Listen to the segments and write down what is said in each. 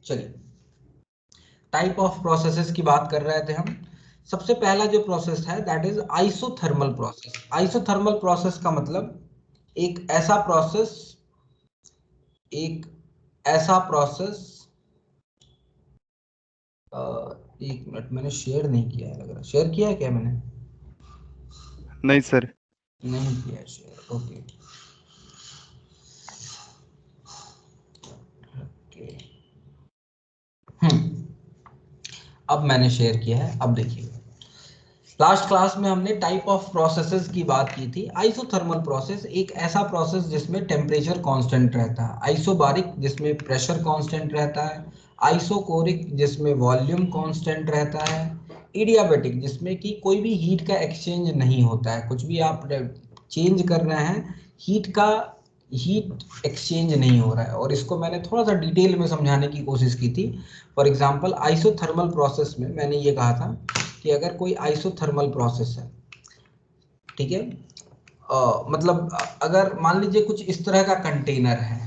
चलिए, type of processes की बात कर रहे थे हम। सबसे पहला जो प्रोसेस है that is isothermal process. Isothermal process का मतलब एक ऐसा प्रोसेस, एक ऐसा प्रोसेस, एक मिनट, मैंने शेयर नहीं किया है लग रहा। शेयर किया है क्या मैंने? नहीं सर। नहीं किया है शेयर। Okay okay. अब मैंने शेयर किया है। अब देखिए, लास्ट क्लास में हमने टाइप ऑफ प्रोसेसेस की बात की थी। आइसोथर्मल प्रोसेस एक ऐसा प्रोसेस जिसमें टेम्परेचर कांस्टेंट रहता है, आइसोबारिक जिसमें प्रेशर कांस्टेंट रहता है, आइसोकोरिक जिसमें वॉल्यूम कांस्टेंट रहता है, इडियाबैटिक जिसमें कि कोई भी हीट का एक्सचेंज नहीं होता है, कुछ भी आप चेंज कर रहे हैं हीट एक्सचेंज नहीं हो रहा है। और इसको मैंने थोड़ा सा डिटेल में समझाने की कोशिश की थी। फॉर एग्जांपल आइसोथर्मल प्रोसेस में मैंने ये कहा था कि अगर कोई आइसोथर्मल प्रोसेस है, ठीक है, मतलब अगर मान लीजिए कुछ इस तरह का कंटेनर है,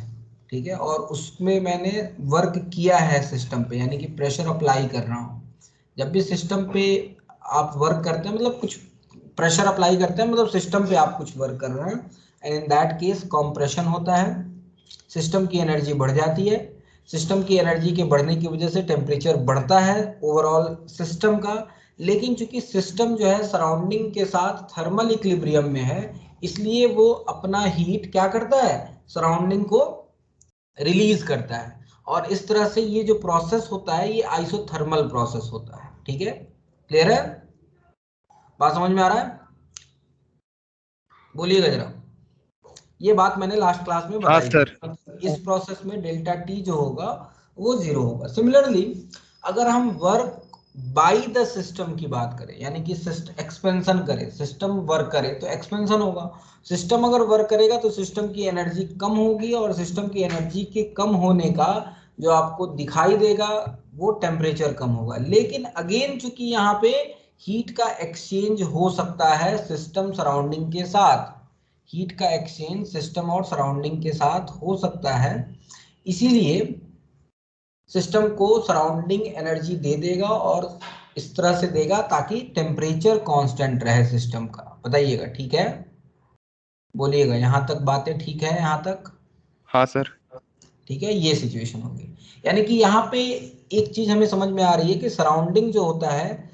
ठीक है, और उसमें मैंने वर्क किया है सिस्टम पे, यानी कि प्रेशर अप्लाई कर रहा हूँ। जब भी सिस्टम पे आप वर्क करते हैं, मतलब कुछ प्रेशर अप्लाई करते हैं, मतलब सिस्टम पे आप कुछ वर्क कर रहे हैं, and in that case compression होता है, सिस्टम की एनर्जी बढ़ जाती है। सिस्टम की एनर्जी के बढ़ने की वजह से टेम्परेचर बढ़ता है ओवरऑल सिस्टम का। लेकिन चूंकि सिस्टम जो है सराउंडिंग के साथ थर्मल इक्विलिब्रियम में है, इसलिए वो अपना हीट क्या करता है, सराउंडिंग को रिलीज करता है। और इस तरह से ये जो प्रोसेस होता है ये आइसोथर्मल प्रोसेस होता है। ठीक है, क्लियर है? बात समझ में आ रहा है? बोलिएगा जरा। ये बात मैंने लास्ट क्लास में हाँ बताई सर। थी। इस प्रोसेस में डेल्टा टी जो होगा वो जीरो होगा। सिमिलरली अगर हम वर्क बाय द सिस्टम की बात करें, यानी कि एक्सपेंशन करें, सिस्टम वर्क करे तो एक्सपेंशन होगा। सिस्टम अगर वर्क करेगा तो सिस्टम की एनर्जी कम होगी, और सिस्टम की एनर्जी के कम होने का जो आपको दिखाई देगा वो टेम्परेचर कम होगा। लेकिन अगेन चूंकि यहाँ पे हीट का एक्सचेंज हो सकता है सिस्टम सराउंडिंग के साथ, हीट का एक्सचेंज सिस्टम और सराउंडिंग के साथ हो सकता है, इसीलिए सिस्टम को सराउंडिंग एनर्जी दे देगा और इस तरह से देगा ताकि टेम्परेचर कांस्टेंट रहे सिस्टम का। बताइएगा, ठीक है? बोलिएगा, यहां तक बातें ठीक है? यहां तक हाँ सर। ठीक है? ये सिचुएशन होगी। यानी कि यहाँ पे एक चीज हमें समझ में आ रही है कि सराउंडिंग जो होता है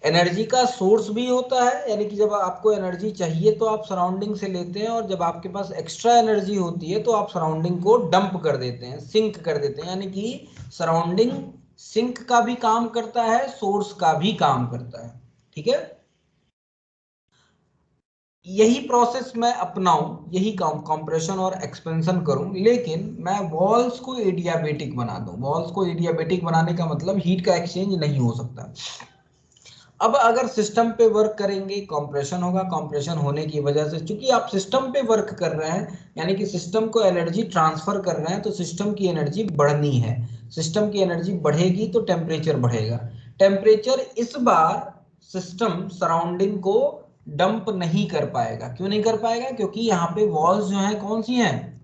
एनर्जी का सोर्स भी होता है, यानी कि जब आपको एनर्जी चाहिए तो आप सराउंडिंग से लेते हैं, और जब आपके पास एक्स्ट्रा एनर्जी होती है तो आप सराउंडिंग को डंप कर देते हैं, सिंक कर देते हैं। यानी कि सराउंडिंग सिंक का भी काम करता है, सोर्स का भी काम करता है। ठीक है, यही प्रोसेस मैं अपनाऊं, यही काम कंप्रेशन और एक्सपेंशन करूं, लेकिन मैं वॉल्स को एडियाबेटिक बना दूं। वॉल्स को एडियाबेटिक बनाने का मतलब हीट का एक्सचेंज नहीं हो सकता। अब अगर सिस्टम पे वर्क करेंगे कंप्रेशन होगा, कंप्रेशन होने की वजह से चूंकि आप सिस्टम पे वर्क कर रहे हैं, यानी कि सिस्टम को एनर्जी ट्रांसफर कर रहे हैं, तो सिस्टम की एनर्जी बढ़नी है। सिस्टम की एनर्जी बढ़ेगी तो टेम्परेचर बढ़ेगा। टेम्परेचर इस बार सिस्टम सराउंडिंग को डंप नहीं कर पाएगा। क्यों नहीं कर पाएगा? क्योंकि यहाँ पे वॉल्स जो है कौन सी हैं,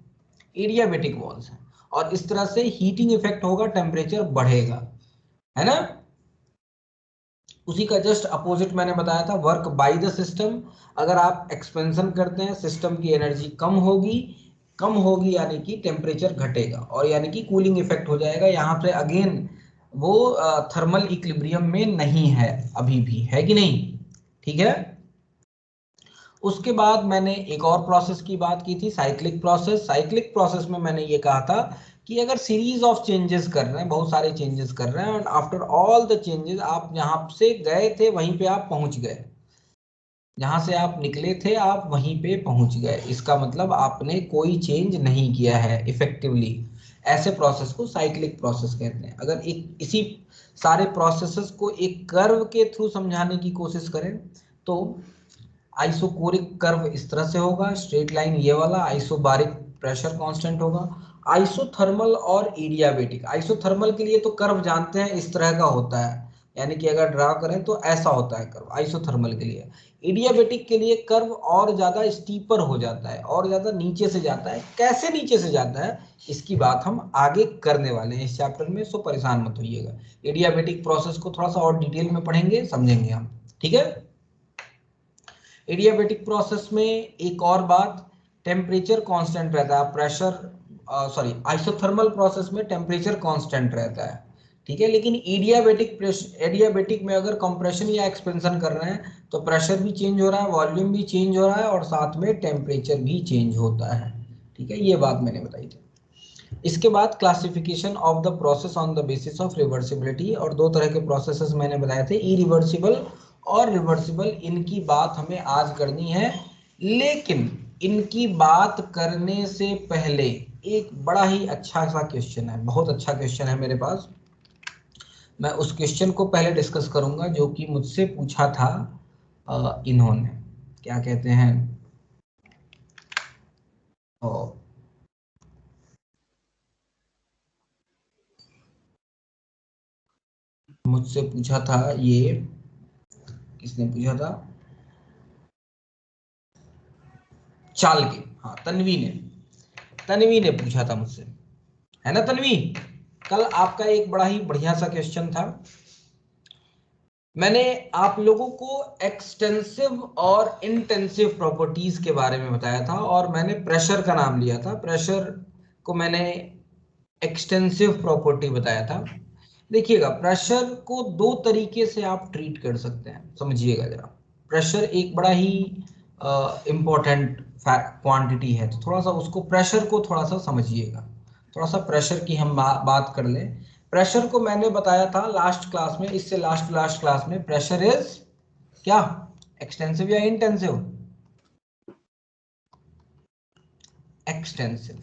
एडियाबेटिक वॉल्स हैं, और इस तरह से हीटिंग इफेक्ट होगा, टेम्परेचर बढ़ेगा, है ना? उसी का जस्ट अपोजिट मैंने बताया था, वर्क बाय द सिस्टम। अगर आप एक्सपेंशन करते हैं सिस्टम की एनर्जी कम होगी, कम होगी यानी कि टेम्परेचर घटेगा, और यानी कि कूलिंग इफेक्ट हो जाएगा। यहाँ पे अगेन वो थर्मल इक्विलिब्रियम में नहीं है, अभी भी है कि नहीं? ठीक है। उसके बाद मैंने एक और प्रोसेस की बात की थी, साइक्लिक प्रोसेस। साइक्लिक प्रोसेस में मैंने ये कहा था कि अगर सीरीज ऑफ चेंजेस कर रहे हैं, बहुत सारे चेंजेस कर रहे हैं, और आफ्टर ऑल द चेंजेस आप जहां से गए थे वहीं पे आप पहुंच गए, जहां से आप निकले थे आप वहीं पे पहुंच गए, इसका मतलब आपने कोई चेंज नहीं किया है इफेक्टिवली। ऐसे प्रोसेस को साइक्लिक प्रोसेस कहते हैं। अगर एक इसी सारे प्रोसेसेस को एक कर्व के थ्रू समझाने की कोशिश करें तो आइसोकोरिक कर्व इस तरह से होगा, स्ट्रेट लाइन ये वाला। आइसोबारिक प्रेशर कांस्टेंट होगा। आइसोथर्मल और एडियाबेटिक, आइसोथर्मल के लिए तो कर्व जानते हैं इस तरह का होता है, यानी कि अगर ड्रा करें तो ऐसा होता है कर्व आइसोथर्मल के लिए। एडियाबेटिक के लिए कर्व और ज्यादा स्टीपर हो जाता है, और ज्यादा नीचे से जाता है। कैसे नीचे से जाता है इसकी बात हम आगे करने वाले हैं इस चैप्टर में, सो परेशान मत होइएगा। एडियाबेटिक प्रोसेस को थोड़ा सा और डिटेल में पढ़ेंगे, समझेंगे हम, ठीक है। एडियाबेटिक प्रोसेस में एक और बात, टेम्परेचर कांस्टेंट रहता है, प्रेशर सॉरी आइसोथर्मल प्रोसेस में टेम्परेचर कांस्टेंट रहता है, ठीक है। लेकिन एडियाबेटिक में अगर कंप्रेशन या एक्सपेंशन कर रहे हैं तो प्रेशर भी चेंज हो रहा है, वॉल्यूम भी चेंज हो रहा है, और साथ में टेम्परेचर भी चेंज होता है, ठीक है। ये बात मैंने बताई थी। इसके बाद classification of the process on the basis of reversibility, और दो तरह के प्रोसेसेस मैंने बताए थे, इरिवर्सिबल और रिवर्सिबल। इनकी बात हमें आज करनी है, लेकिन इनकी बात करने से पहले एक बड़ा ही अच्छा सा क्वेश्चन है, बहुत अच्छा क्वेश्चन है मेरे पास। मैं उस क्वेश्चन को पहले डिस्कस करूंगा जो कि मुझसे पूछा था इन्होंने, क्या कहते हैं, मुझसे पूछा था, ये किसने पूछा था, चाल के, हाँ तन्वी ने पूछा था मुझसे, है ना तन्वी। कल आपका एक बड़ा ही बढ़िया सा क्वेश्चन था। मैंने आप लोगों को एक्सटेंसिव और इंटेंसिव प्रॉपर्टीज के बारे में बताया था, और मैंने प्रेशर का नाम लिया था। प्रेशर को मैंने एक्सटेंसिव प्रॉपर्टी बताया था। देखिएगा, प्रेशर को दो तरीके से आप ट्रीट कर सकते हैं, समझिएगा जरा। प्रेशर एक बड़ा ही इंपॉर्टेंट क्वांटिटी है, तो थोड़ा सा उसको, प्रेशर को थोड़ा सा समझिएगा। थोड़ा सा प्रेशर की हम बात कर लें। प्रेशर को मैंने बताया था लास्ट क्लास में, इससे लास्ट क्लास में, प्रेशर इज क्या, एक्सटेंसिव या इंटेंसिव? एक्सटेंसिव।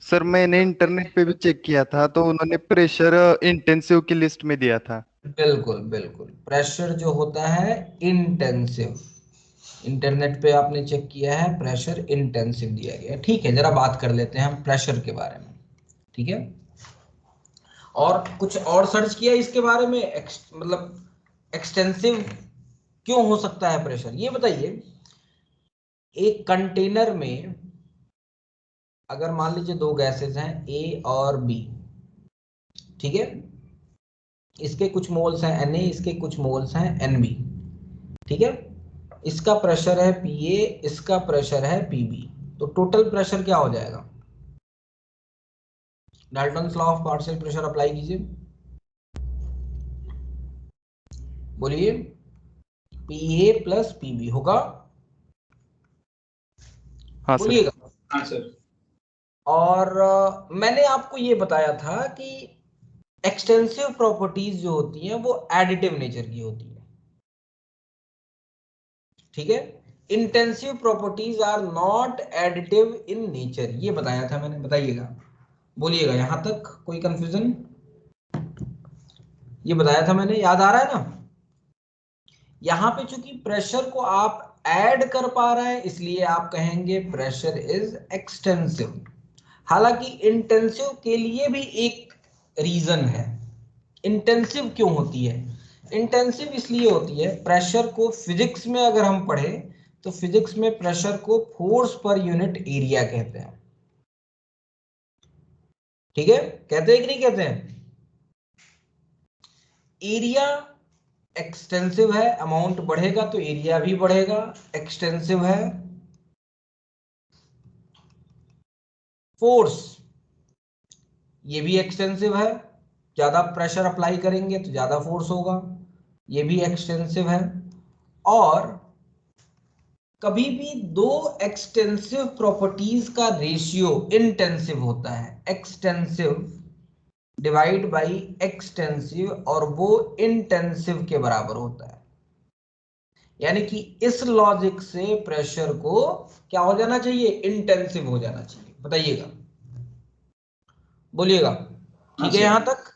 सर मैंने इंटरनेट पे भी चेक किया था तो उन्होंने प्रेशर इंटेंसिव की लिस्ट में दिया था। बिल्कुल बिल्कुल, प्रेशर जो होता है इंटेंसिव, इंटरनेट पे आपने चेक किया है, प्रेशर इंटेंसिव दिया गया है। ठीक है, जरा बात कर लेते हैं हम प्रेशर के बारे में, ठीक है। और कुछ और सर्च किया इसके बारे में, मतलब एक्सटेंसिव क्यों हो सकता है प्रेशर, ये बताइए। एक कंटेनर में अगर मान लीजिए दो गैसेस हैं ए और बी, ठीक है। इसके कुछ मोल्स हैं Na, इसके कुछ मोल्स हैं Nb, ठीक है। इसका प्रेशर है Pa, इसका प्रेशर है Pb, तो टोटल प्रेशर क्या हो जाएगा? Dalton's law of partial pressure apply कीजिए, बोलिए। Pa प्लस Pb होगा, हाँ सर। बोलिएगा। हाँ सर। और मैंने आपको ये बताया था कि एक्सटेंसिव प्रॉपर्टीज जो होती हैं वो एडिटिव नेचर की होती है, ठीक है। Intensive properties are not additive in nature, ये बताया था मैंने, बताइएगा, बोलिएगा। यहां तक कोई कंफ्यूजन? ये बताया था मैंने, याद आ रहा है ना? यहां पे चूंकि प्रेशर को आप ऐड कर पा रहे हैं, इसलिए आप कहेंगे प्रेशर इज एक्सटेंसिव। हालांकि इंटेंसिव के लिए भी एक रीजन है। इंटेंसिव क्यों होती है? इंटेंसिव इसलिए होती है, प्रेशर को फिजिक्स में अगर हम पढ़ें तो फिजिक्स में प्रेशर को फोर्स पर यूनिट एरिया कहते हैं, ठीक है। कहते हैं कि नहीं कहते हैं? एरिया एक्सटेंसिव है, अमाउंट बढ़ेगा तो एरिया भी बढ़ेगा। एक्सटेंसिव है, फोर्स ये भी एक्सटेंसिव है, ज्यादा प्रेशर अप्लाई करेंगे तो ज्यादा फोर्स होगा, ये भी एक्सटेंसिव है। और कभी भी दो एक्सटेंसिव प्रॉपर्टीज का रेशियो इंटेंसिव होता है, एक्सटेंसिव डिवाइड बाई एक्सटेंसिव, और वो इंटेंसिव के बराबर होता है। यानी कि इस लॉजिक से प्रेशर को क्या हो जाना चाहिए? इंटेंसिव हो जाना चाहिए, बताइएगा, बोलिएगा। ठीक है यहां तक?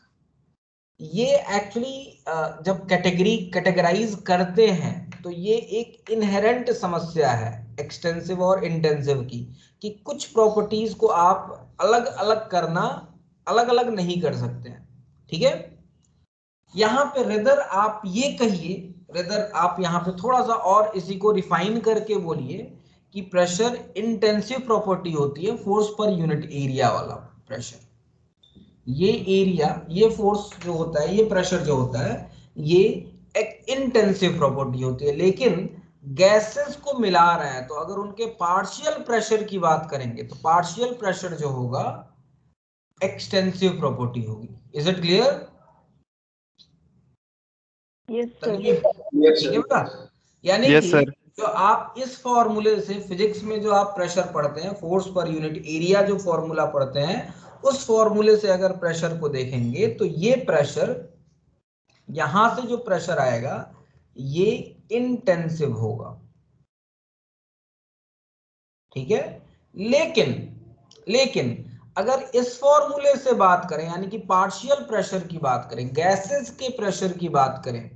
ये एक्चुअली जब कैटेगराइज करते हैं तो ये एक इनहेरेंट समस्या है एक्सटेंसिव और इंटेंसिव की, कि कुछ प्रॉपर्टीज को आप अलग अलग करना, अलग अलग नहीं कर सकते हैं, ठीक है। यहाँ पे रेदर आप ये कहिए, रेदर आप यहाँ पे थोड़ा सा और इसी को रिफाइन करके बोलिए कि प्रेशर इंटेंसिव प्रॉपर्टी होती है फोर्स पर यूनिट एरिया वाला प्रेशर। ये एरिया, ये फोर्स जो होता है, ये प्रेशर जो होता है, ये एक इंटेंसिव प्रॉपर्टी होती है। लेकिन गैसेस को मिला रहे हैं तो अगर उनके पार्शियल प्रेशर की बात करेंगे तो पार्शियल प्रेशर जो होगा एक्सटेंसिव प्रॉपर्टी होगी। Is it clear? Yes sir. ठीक है बेटा। यानी यस कि सर। जो आप इस फॉर्मूले से फिजिक्स में जो आप प्रेशर पढ़ते हैं, फोर्स पर यूनिट एरिया जो फॉर्मूला पढ़ते हैं, उस फॉर्मूले से अगर प्रेशर को देखेंगे तो ये प्रेशर, यहां से जो प्रेशर आएगा ये इंटेंसिव होगा। ठीक है। लेकिन लेकिन अगर इस फॉर्मूले से बात करें, यानी कि पार्शियल प्रेशर की बात करें, गैसेस के प्रेशर की बात करें,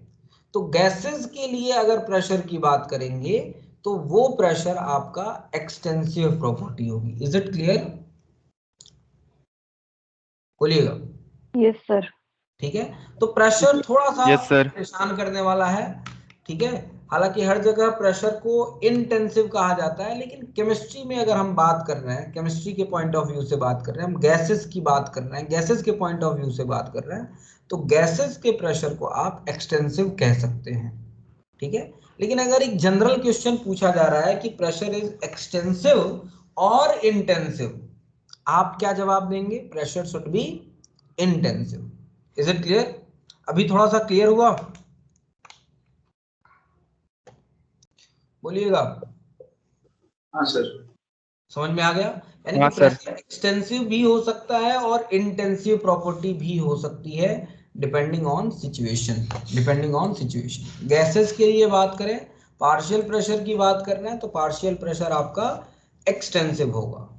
तो गैसेस के लिए अगर प्रेशर की बात करेंगे तो वो प्रेशर आपका एक्सटेंसिव प्रॉपर्टी होगी। Is it clear? बोलिएगा। Yes sir. ठीक है। तो प्रेशर थोड़ा सा यस सर। परेशान करने वाला है। ठीक है। हालांकि हर जगह प्रेशर को इंटेंसिव कहा जाता है, लेकिन केमिस्ट्री में अगर हम बात कर रहे हैं, केमिस्ट्री के पॉइंट ऑफ व्यू से बात कर रहे हैं, हम गैसेस की बात कर रहे हैं, गैसेस के पॉइंट ऑफ व्यू से बात कर रहे हैं, तो गैसेस के प्रेशर को आप एक्सटेंसिव कह सकते हैं। ठीक है। लेकिन अगर एक जनरल क्वेश्चन पूछा जा रहा है कि प्रेशर इज एक्सटेंसिव और इंटेंसिव, आप क्या जवाब देंगे? Pressure should be intensive. Is it clear? अभी थोड़ा सा क्लियर हुआ? बोलिएगा। हाँ सर। समझ में आ गया? यानी हाँ कि सर। प्रेशर एक्सटेंसिव भी हो सकता है और इंटेंसिव प्रॉपर्टी भी हो सकती है, depending on situation. Depending on situation. Gases के लिए बात करें, पार्शियल प्रेशर की बात कर रहे हैं, तो पार्शियल प्रेशर आपका एक्सटेंसिव होगा।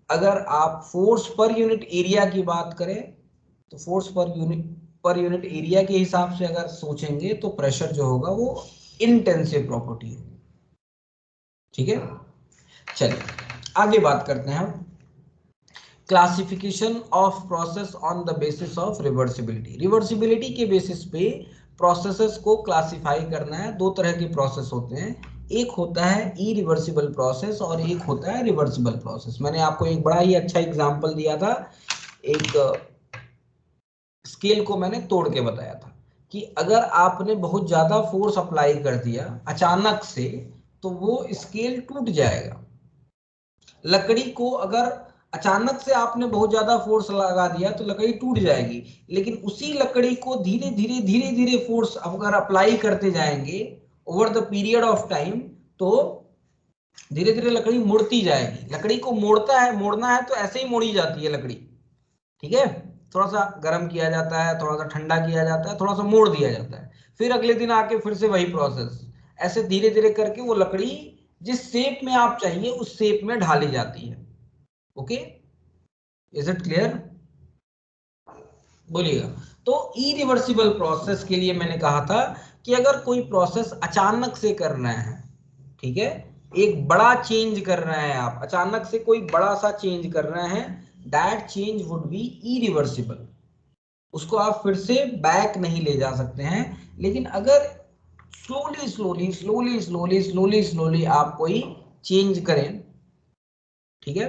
अगर आप फोर्स पर यूनिट एरिया की बात करें तो फोर्स पर यूनिट एरिया के हिसाब से अगर सोचेंगे तो प्रेशर जो होगा वो इंटेंसिव प्रॉपर्टी होगी। ठीक है। चलिए आगे बात करते हैं हम। Classification of process on the basis of reversibility. Reversibility के बेसिस पे प्रोसेसेस को क्लासिफाई करना है। दो तरह के प्रोसेस होते हैं, एक होता है इरिवर्सिबल प्रोसेस और एक होता है रिवर्सिबल प्रोसेस। मैंने आपको एक बड़ा ही अच्छा एग्जांपल दिया था, एक स्केल को मैंने तोड़ के बताया था कि अगर आपने बहुत ज्यादा फोर्स अप्लाई कर दिया अचानक से तो वो स्केल टूट जाएगा। लकड़ी को अगर अचानक से आपने बहुत ज्यादा फोर्स लगा दिया तो लकड़ी टूट जाएगी, लेकिन उसी लकड़ी को धीरे धीरे फोर्स अगर अप्लाई करते जाएंगे over the period of time तो धीरे धीरे लकड़ी मुड़ती जाएगी। लकड़ी को मोड़ना है तो ऐसे ही मोड़ी जाती है लकड़ी। ठीक है। थोड़ा सा गर्म किया जाता है, थोड़ा सा ठंडा किया जाता है, थोड़ा सा मोड़ दिया जाता है, फिर अगले दिन आके फिर से वही प्रोसेस, ऐसे धीरे धीरे करके वो लकड़ी जिस शेप में आप चाहिए उस शेप में ढाली जाती है। Okay, is it clear? बोलिएगा। तो इरिवर्सिबल प्रोसेस के लिए मैंने कहा था कि अगर कोई प्रोसेस अचानक से कर रहे हैं, ठीक है, एक बड़ा चेंज कर रहे हैं आप, अचानक से कोई बड़ा सा चेंज कर रहे हैं, that change would be irreversible. उसको आप फिर से बैक नहीं ले जा सकते हैं। लेकिन अगर स्लोली आप कोई चेंज करें, ठीक है,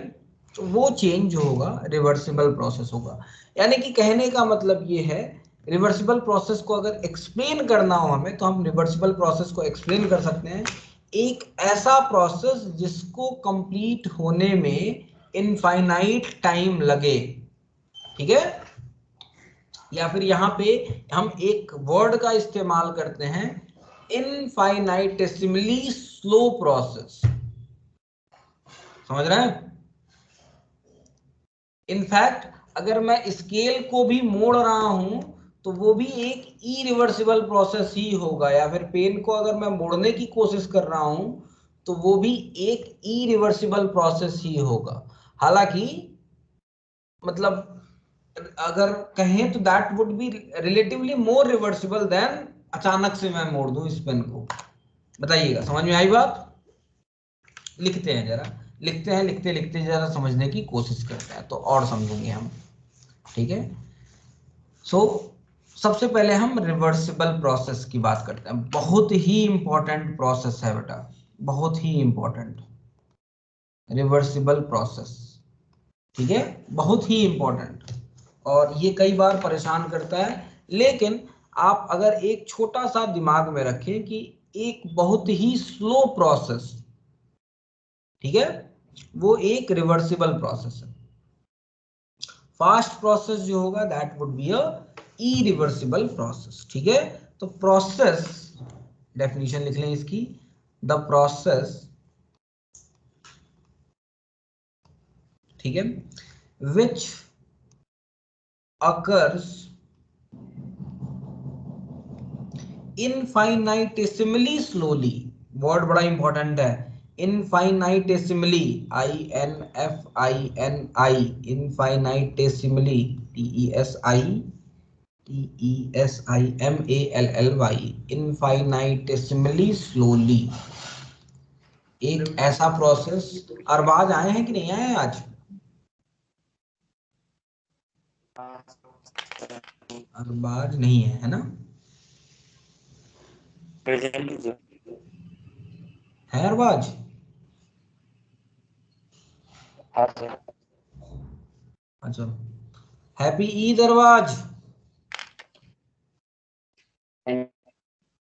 तो वो चेंज जो होगा रिवर्सिबल प्रोसेस होगा। यानी कि कहने का मतलब ये है, रिवर्सिबल प्रोसेस को अगर एक्सप्लेन करना हो हमें तो हम रिवर्सिबल प्रोसेस को एक्सप्लेन कर सकते हैं, एक ऐसा प्रोसेस जिसको कंप्लीट होने में इनफाइनाइट टाइम लगे। ठीक है। या फिर यहाँ पे हम एक वर्ड का इस्तेमाल करते हैं, इनफाइनाइटेसिमली स्लो प्रोसेस। समझ रहे हैं? इनफैक्ट अगर मैं स्केल को भी मोड़ रहा हूं तो वो भी एक इरिवर्सिबल प्रोसेस ही होगा, या फिर पेन को अगर मैं मोड़ने की कोशिश कर रहा हूं तो वो भी एक इरिवर्सिबल प्रोसेस ही होगा। हालांकि मतलब अगर कहें तो that would be relatively more reversible than अचानक से मैं मोड़ दूं इस पेन को। बताइएगा, समझ में आई बात? लिखते हैं जरा, लिखते लिखते जरा समझने की कोशिश करते हैं तो और समझेंगे हम। ठीक है। सो सबसे पहले हम रिवर्सिबल प्रोसेस की बात करते हैं। बहुत ही इंपॉर्टेंट प्रोसेस है बेटा, बहुत ही इंपॉर्टेंट रिवर्सिबल प्रोसेस। ठीक है, बहुत ही इंपॉर्टेंट, और ये कई बार परेशान करता है। लेकिन आप अगर एक छोटा सा दिमाग में रखें कि एक बहुत ही स्लो प्रोसेस, ठीक है, वो एक रिवर्सिबल प्रोसेस है। फास्ट प्रोसेस जो होगा that would be a irreversible process. ठीक है, तो प्रोसेस डेफिनेशन लिख लें इसकी, द प्रोसेस, ठीक है, विच occurs infinitesimally slowly, वर्ड बड़ा इंपॉर्टेंट है, infinitesimally, INFINI, infinitesimally, TESIMALLY, infinitesimally slowly, एक ऐसा प्रोसेस। अरबाज आए हैं कि नहीं आए हैं आज? अरबाज नहीं है ना? है अरबाज? अच्छा, हैप्पी ईद अरबाज।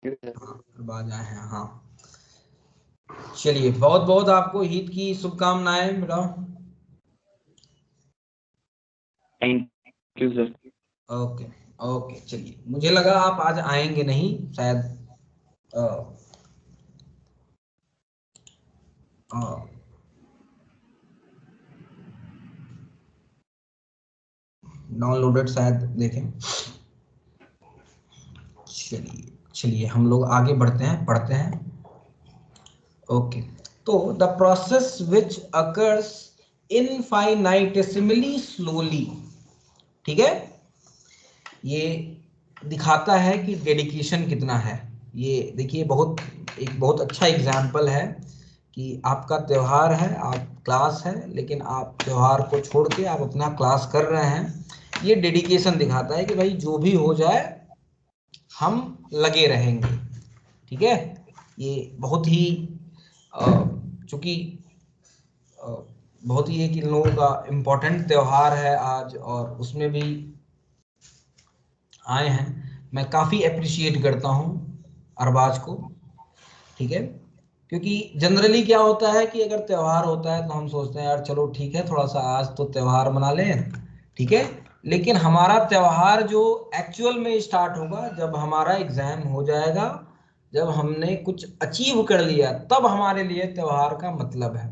अरबाज आए हैं, हाँ। चलिए, बहुत बहुत आपको ईद की शुभकामनाएं बेटा। Thank you sir. Okay okay, चलिए, मुझे लगा आप आज आएंगे नहीं शायद। डाउनलोडेड शायद देखें। चलिए चलिए, हम लोग आगे बढ़ते हैं, पढ़ते हैं। ओके, तो the process which occurs infinitesimally slowly, ठीक है, ये दिखाता है कि डेडिकेशन कितना है। ये देखिए, एक बहुत अच्छा एग्जाम्पल है कि आपका त्योहार है, आप क्लास है, लेकिन आप त्योहार को छोड़ के आप अपना क्लास कर रहे हैं। ये डेडिकेशन दिखाता है कि भाई जो भी हो जाए हम लगे रहेंगे। ठीक है, ये बहुत ही चूंकि बहुत ही एक इन लोगों का इम्पोर्टेंट त्योहार है आज, और उसमें भी आए हैं। मैं काफ़ी अप्रिशिएट करता हूँ अरबाज को। ठीक है, क्योंकि जनरली क्या होता है कि अगर त्यौहार होता है तो हम सोचते हैं यार चलो ठीक है, थोड़ा सा आज तो त्यौहार मना लें, ठीक है। लेकिन हमारा त्यौहार जो एक्चुअल में स्टार्ट होगा जब हमारा एग्जाम हो जाएगा, जब हमने कुछ अचीव कर लिया, तब हमारे लिए त्यौहार का मतलब है।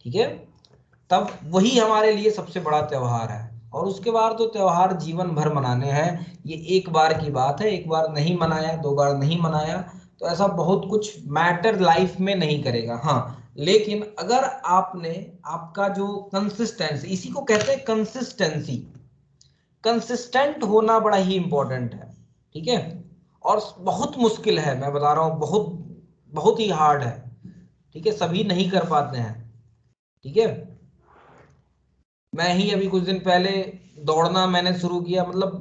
ठीक है, तब वही हमारे लिए सबसे बड़ा त्यौहार है। और उसके बाद तो त्यौहार जीवन भर मनाने हैं। ये एक बार की बात है, एक बार नहीं मनाया, दो बार नहीं मनाया तो ऐसा बहुत कुछ मैटर लाइफ में नहीं करेगा। हाँ, लेकिन अगर आपने आपका जो कंसिस्टेंसी, इसी को कहते हैं कंसिस्टेंसी, कंसिस्टेंट होना बड़ा ही इंपॉर्टेंट है। ठीक है, और बहुत मुश्किल है, मैं बता रहा हूं, बहुत बहुत ही हार्ड है। ठीक है, सभी नहीं कर पाते हैं। ठीक है, मैं ही अभी कुछ दिन पहले दौड़ना मैंने शुरू किया, मतलब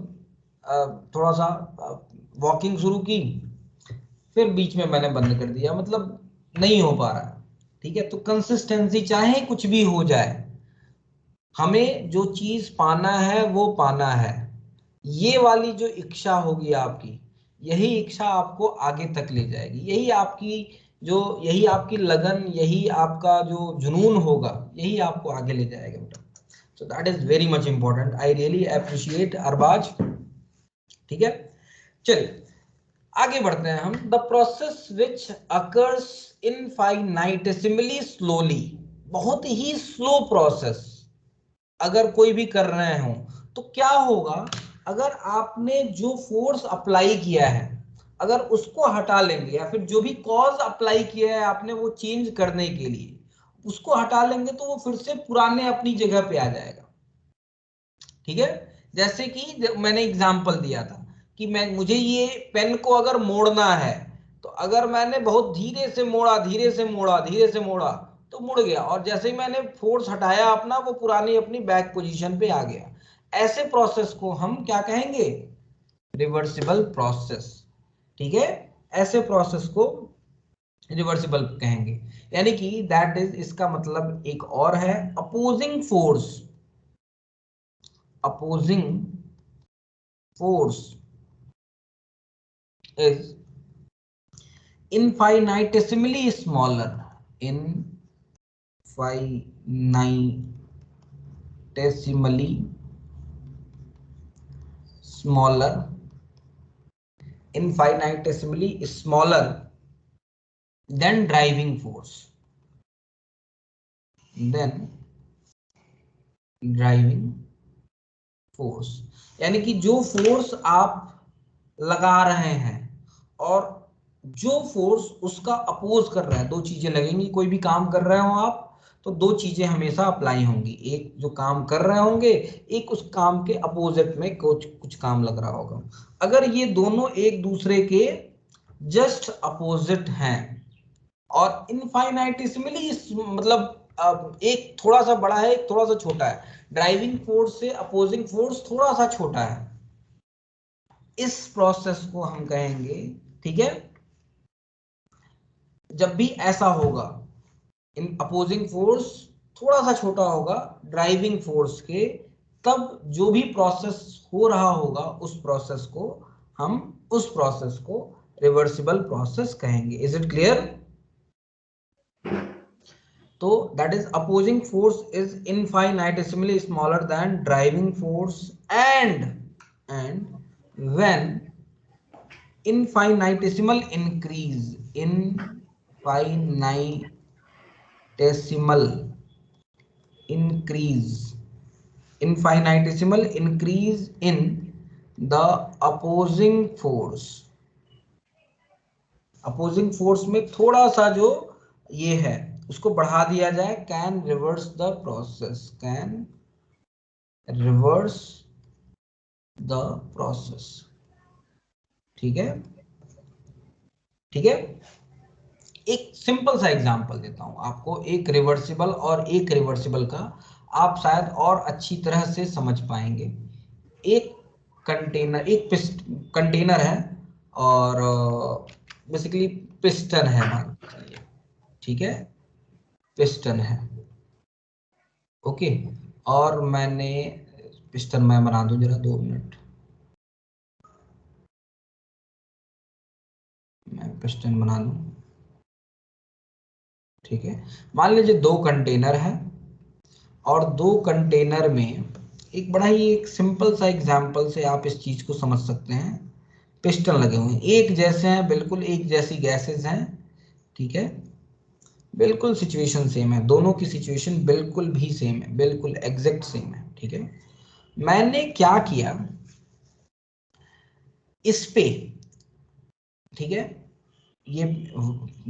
थोड़ा सा वॉकिंग शुरू की, फिर बीच में मैंने बंद कर दिया, मतलब नहीं हो पा रहा। ठीक है, तो कंसिस्टेंसी, चाहे कुछ भी हो जाए, हमें जो चीज पाना है वो पाना है। ये वाली जो इच्छा होगी आपकी, यही इच्छा आपको आगे तक ले जाएगी। यही आपकी लगन, यही आपका जो जुनून होगा, यही आपको आगे ले जाएगा बेटा। So that is very much important. I really appreciate Arbaaz. ठीक है, चलिए आगे बढ़ते हैं हम। The process which occurs infinitesimally slowly, बहुत ही स्लो प्रोसेस अगर कोई भी कर रहे हो तो क्या होगा, अगर आपने जो फोर्स अप्लाई किया है अगर उसको हटा लेंगे, या फिर जो भी कॉज अप्लाई किया है आपने वो चेंज करने के लिए, उसको हटा लेंगे तो वो फिर से पुराने अपनी जगह पे आ जाएगा। ठीक है, जैसे कि मैंने एग्जांपल दिया था कि मुझे ये पेन को अगर मोड़ना है, तो अगर मैंने बहुत धीरे से मोड़ा, धीरे से मोड़ा, धीरे से मोड़ा, तो मुड़ गया, और जैसे ही मैंने फोर्स हटाया अपना, वो पुरानी अपनी बैक पोजीशन पे आ गया। ऐसे प्रोसेस को हम क्या कहेंगे? Reversible process. ठीक है, ऐसे प्रोसेस को रिवर्सिबल कहेंगे। यानी कि दैट इज, इसका मतलब एक और है, opposing force, opposing force is infinitesimally smaller, infinitesimally smaller, infinitesimally smaller than driving force, than driving force। यानी कि जो फोर्स आप लगा रहे हैं और जो फोर्स उसका अपोज कर रहा है, दो चीजें लगेंगी। कोई भी काम कर रहे हो आप तो दो चीजें हमेशा अप्लाई होंगी, एक जो काम कर रहे होंगे, एक उस काम के अपोजिट में कुछ कुछ काम लग रहा होगा। अगर ये दोनों एक दूसरे के जस्ट अपोजिट हैं और इनफाइनाइटिसिमली, मतलब एक थोड़ा सा बड़ा है, एक थोड़ा सा छोटा है, ड्राइविंग फोर्स से अपोजिंग फोर्स थोड़ा सा छोटा है, इस प्रोसेस को हम कहेंगे। ठीक है, जब भी ऐसा होगा, इन अपोजिंग फोर्स थोड़ा सा छोटा होगा ड्राइविंग फोर्स के, तब जो भी प्रोसेस हो रहा होगा उस प्रोसेस को रिवर्सिबल प्रोसेस कहेंगे। Is it clear? तो that is, opposing force is infinitesimally smaller than driving force, and when infinitesimal increase, infinitesimal increase in the opposing force में थोड़ा सा जो ये है उसको बढ़ा दिया जाए, can reverse the process। ठीक है, ठीक है। एक सिंपल सा एग्जांपल देता हूं आपको, एक रिवर्सिबल और एक रिवर्सिबल का, आप शायद और अच्छी तरह से समझ पाएंगे। एक कंटेनर है और बेसिकली पिस्टन है, मान लीजिए। ठीक है, पिस्टन है, ओके। और मैंने पिस्टन, मैं बना दूं जरा, 2 मिनट, मैं पिस्टन बना दूं। ठीक है, मान लीजिए 2 कंटेनर है और 2 कंटेनर में एक बड़ा ही एक सिंपल सा एग्जांपल से आप इस चीज को समझ सकते हैं। पिस्टन लगे हुए हैं, एक जैसे हैं, बिल्कुल एक जैसी गैसेस हैं। ठीक है, बिल्कुल सिचुएशन सेम है, दोनों की सिचुएशन बिल्कुल भी सेम है, बिल्कुल एग्जैक्ट सेम है। ठीक है, मैंने क्या किया इस पे, ठीक है, ये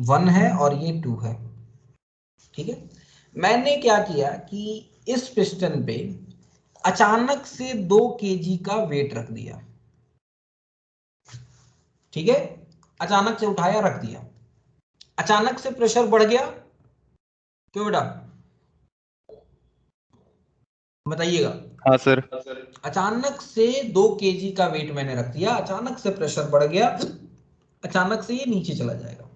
1 है और ये 2 है। ठीक है, मैंने क्या किया कि इस पिस्टन पे अचानक से 2 केजी का वेट रख दिया। ठीक है, अचानक से उठाया, रख दिया, अचानक से प्रेशर बढ़ गया। क्यों बेटा, बताइएगा। हाँ सर। अचानक से 2 केजी का वेट मैंने रख दिया, अचानक से प्रेशर बढ़ गया, अचानक से ये नीचे चला जाएगा।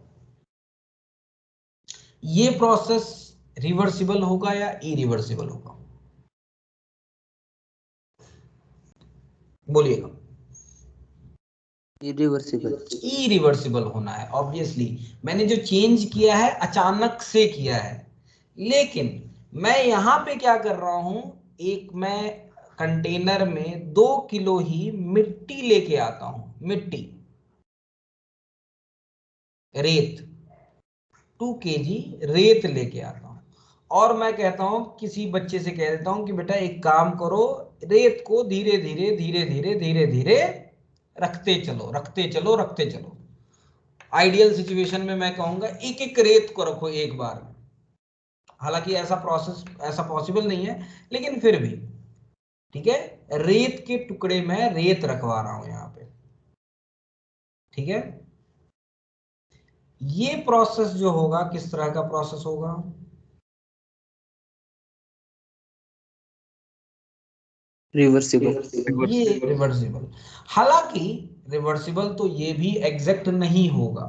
ये प्रोसेस रिवर्सिबल होगा या इरिवर्सिबल होगा? बोलिएगा। इरिवर्सिबल होना है ऑब्वियसली। मैंने जो चेंज किया है अचानक से किया है, लेकिन मैं यहां पे क्या कर रहा हूं, एक मैं कंटेनर में 2 किलो ही मिट्टी लेके आता हूं, मिट्टी, रेत, 2 केजी रेत लेके आता हूं, और मैं कहता हूं, किसी बच्चे से कह देता हूं कि बेटा एक काम करो, रेत को धीरे धीरे धीरे धीरे धीरे धीरे रखते चलो, रखते चलो, रखते चलो। आइडियल सिचुएशन में मैं कहूंगा एक एक रेत को रखो एक बार में। हालांकि ऐसा प्रोसेस, ऐसा पॉसिबल नहीं है, लेकिन फिर भी ठीक है, रेत के टुकड़े में रेत रखवा रहा हूं यहां पे। ठीक है, ये प्रोसेस जो होगा किस तरह का प्रोसेस होगा? रिवर्सिबल। ये रिवर्सिबल। हालांकि रिवर्सिबल तो ये भी एग्जैक्ट नहीं होगा,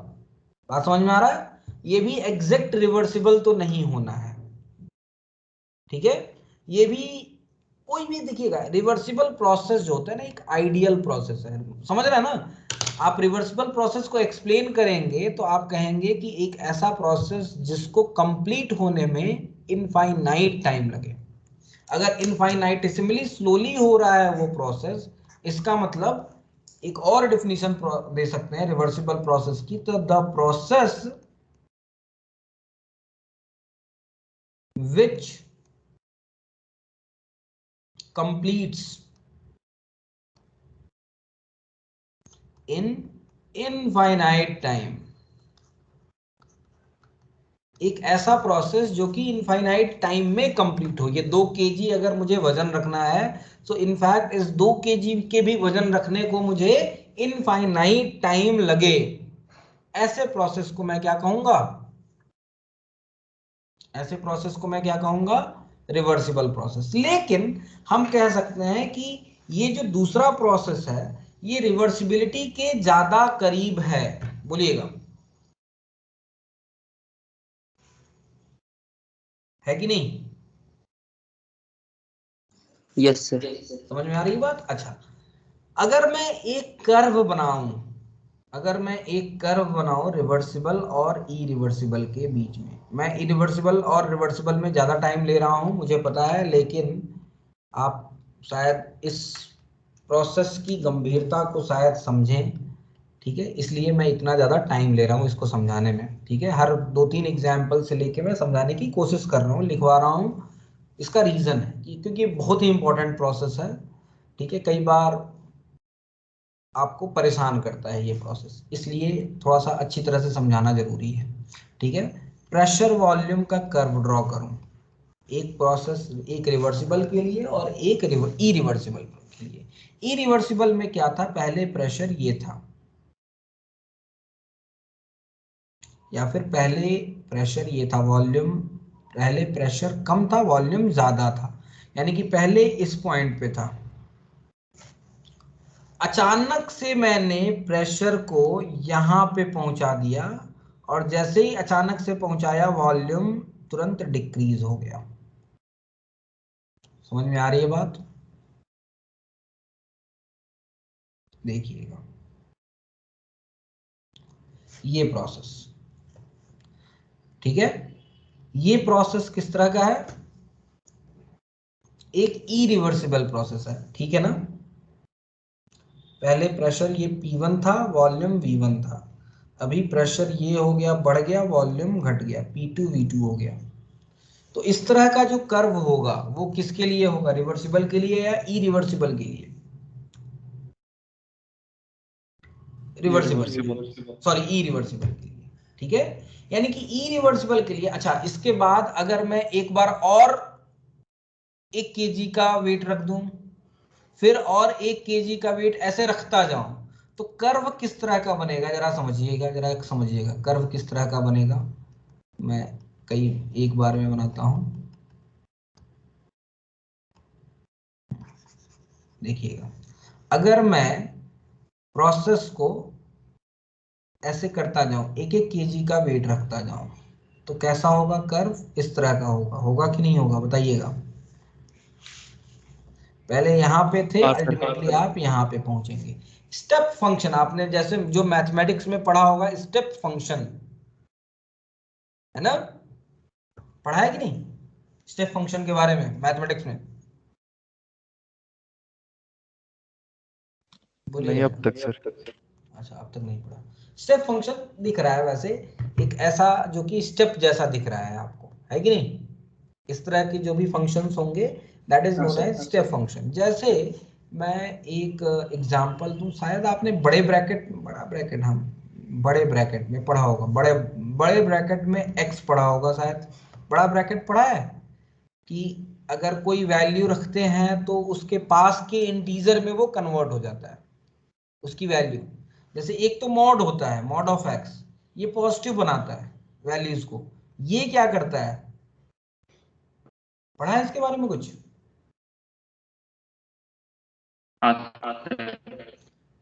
बात समझ में आ रहा है, ये भी एग्जैक्ट रिवर्सिबल तो नहीं होना है, ठीक है। ये भी कोई भी देखिएगा, रिवर्सिबल प्रोसेस जो होता है ना एक आइडियल प्रोसेस है, समझ रहे हैं ना। आप रिवर्सिबल प्रोसेस को एक्सप्लेन करेंगे तो आप कहेंगे कि एक ऐसा प्रोसेस जिसको कंप्लीट होने में इनफाइनाइट टाइम लगे। अगर इनफाइनाइटेसिमली स्लोली हो रहा है वो प्रोसेस, इसका मतलब एक और डेफिनेशन दे सकते हैं रिवर्सिबल प्रोसेस की, तो the process which completes in infinite time। एक ऐसा प्रोसेस जो कि इनफाइनाइट टाइम में कंप्लीट हो। ये 2 केजी अगर मुझे वजन रखना है तो इनफैक्ट इस 2 केजी के भी वजन रखने को मुझे इनफाइनाइट टाइम लगे, ऐसे प्रोसेस को मैं क्या कहूंगा, ऐसे प्रोसेस को मैं क्या कहूंगा, रिवर्सिबल प्रोसेस। लेकिन हम कह सकते हैं कि ये जो दूसरा प्रोसेस है ये रिवर्सिबिलिटी के ज्यादा करीब है, बोलिएगा है कि नहीं, यस सर। समझ में आ रही बात। अच्छा, अगर मैं एक कर्व बनाऊं, अगर मैं एक कर्व बनाऊं रिवर्सिबल और इरिवर्सिबल के बीच में, मैं इरिवर्सिबल और रिवर्सिबल में ज्यादा टाइम ले रहा हूं मुझे पता है, लेकिन आप शायद इस प्रोसेस की गंभीरता को शायद समझें, ठीक है, इसलिए मैं इतना ज्यादा टाइम ले रहा हूं इसको समझाने में, ठीक है। हर 2-3 एग्जाम्पल से लेके मैं समझाने की कोशिश कर रहा हूं, लिखवा रहा हूं। इसका रीजन है कि क्योंकि बहुत ही इंपॉर्टेंट प्रोसेस है, ठीक है। कई बार आपको परेशान करता है ये प्रोसेस, इसलिए थोड़ा सा अच्छी तरह से समझाना जरूरी है, ठीक है। प्रेशर वॉल्यूम का कर्व ड्रॉ करूं, एक प्रोसेस, एक रिवर्सिबल के लिए और एक इरिवर्सिबल के लिए। इरिवर्सिबल में क्या था, पहले प्रेशर ये था, या फिर पहले प्रेशर ये था, वॉल्यूम, पहले प्रेशर कम था वॉल्यूम ज्यादा था, यानी कि पहले इस पॉइंट पे था, अचानक से मैंने प्रेशर को यहां पे पहुंचा दिया और जैसे ही अचानक से पहुंचाया वॉल्यूम तुरंत डिक्रीज हो गया। समझ में आ रही है बात, देखिएगा ये प्रोसेस, ठीक है। ये प्रोसेस किस तरह का है, एक इरिवर्सिबल प्रोसेस है, ठीक है ना। पहले प्रेशर ये P1 था, वॉल्यूम V1 था, अभी प्रेशर ये हो गया, बढ़ गया, वॉल्यूम घट गया, P2 V2 हो गया। तो इस तरह का जो कर्व होगा वो किसके लिए होगा, रिवर्सिबल के लिए या इरिवर्सिबल के लिए, रिवर्सिबल, सॉरी इरिवर्सिबल के लिए, ठीक है। यानी कि इरिवर्सिबल के लिए, अच्छा इसके बाद अगर मैं एक बार और 1 केजी का वेट रख दूं, फिर और 1 केजी का वेट ऐसे रखता जाऊं, तो कर्व किस तरह का बनेगा, जरा समझिएगा, जरा समझिएगा कर्व किस तरह का बनेगा। मैं कई एक बार में बनाता हूं, देखिएगा। अगर मैं प्रोसेस को ऐसे करता जाऊं, 1-1 केजी का वेट रखता जाऊं, तो कैसा होगा कर्व, इस तरह का होगा, होगा कि नहीं होगा बताइएगा। पहले यहां पे थे, हाँ सर। अल्टीमेटली आप यहां पे पहुंचेंगे। स्टेप फंक्शन आपने जैसे जो मैथमेटिक्स में पढ़ा होगा, स्टेप फंक्शन, है ना, पढ़ा है कि नहीं स्टेप फंक्शन के बारे में मैथमेटिक्स में, नहीं बोलिए। अब तक सर। अच्छा अब तक नहीं पढ़ा। स्टेप फंक्शन दिख रहा है वैसे, एक ऐसा जो कि स्टेप जैसा दिख रहा है आपको, है कि नहीं। इस तरह के जो भी फंक्शंस होंगे दैट इज हाँ known sir. As step function. जैसे मैं एक एग्जांपल दूं, शायद आपने बड़े ब्रैकेट, बड़ा ब्रैकेट, हम बड़े ब्रैकेट में पढ़ा होगा, बड़े बड़े ब्रैकेट में एक्स पढ़ा होगा शायद, बड़ा ब्रैकेट पढ़ा है कि अगर कोई वैल्यू रखते हैं तो उसके पास के इंटीजर में वो कन्वर्ट हो जाता है उसकी वैल्यू। जैसे एक तो मॉड होता है, मॉड ऑफ एक्स, ये पॉजिटिव बनाता है वैल्यूज को, ये क्या करता है, पढ़ा है इसके बारे में कुछ,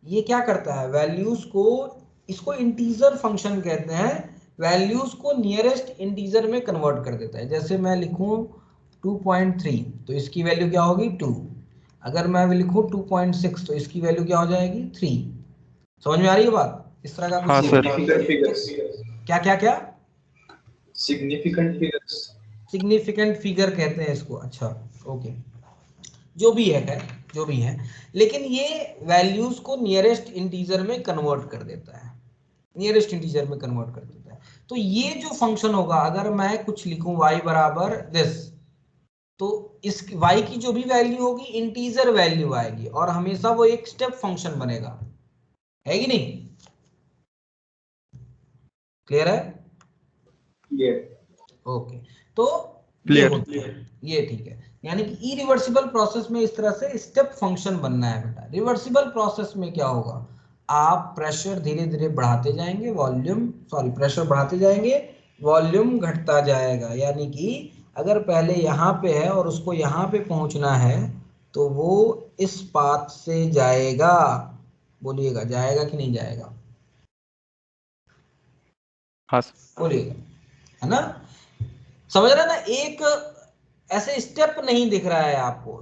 ये क्या करता है, वैल्यूज को, इसको इंटीजर फंक्शन कहते हैं, वैल्यूज को नियरेस्ट इंटीजर में कन्वर्ट कर देता है। जैसे मैं लिखूं 2.3 तो इसकी वैल्यू क्या होगी 2, अगर मैं लिखूं 2.6 तो इसकी वैल्यू क्या हो जाएगी 3। समझ में आ रही है बात? इस तरह का हाँ कुछ सर। सिग्निफिकेंट फिगर्स, क्या क्या क्या सिग्निफिकेंट फिगर्स। सिग्निफिकेंट फिगर कहते हैं इसको। अच्छा ओके, जो भी है खैर, जो भी है, लेकिन ये वैल्यूज को नियरेस्ट इंटीजर में कन्वर्ट कर देता है, नियरेस्ट इंटीजर में कन्वर्ट कर देता है। तो ये जो फंक्शन होगा, अगर मैं कुछ लिखूं y बराबर दिस, तो इस y की जो भी वैल्यू होगी इंटीजर वैल्यू आएगी और हमेशा वो एक स्टेप फंक्शन बनेगा, है कि नहीं? क्लियर है? ये ओके, तो ये क्लियर। होता है, ये ठीक है। यानी कि इरिवर्सिबल प्रोसेस में इस तरह से स्टेप फंक्शन बनना है बेटा। रिवर्सिबल प्रोसेस में क्या होगा, आप प्रेशर धीरे धीरे बढ़ाते जाएंगे, वॉल्यूम सॉरी प्रेशर बढ़ाते जाएंगे, वॉल्यूम घटता जाएगा। यानी कि अगर पहले यहाँ पे है और उसको यहाँ पे पहुंचना है तो वो इस पाथ से जाएगा। बोलिएगा जाएगा कि नहीं जाएगा? हाँ सर। बोलिएगा, है ना? समझ रहे ना? एक ऐसे स्टेप नहीं दिख रहा है आपको,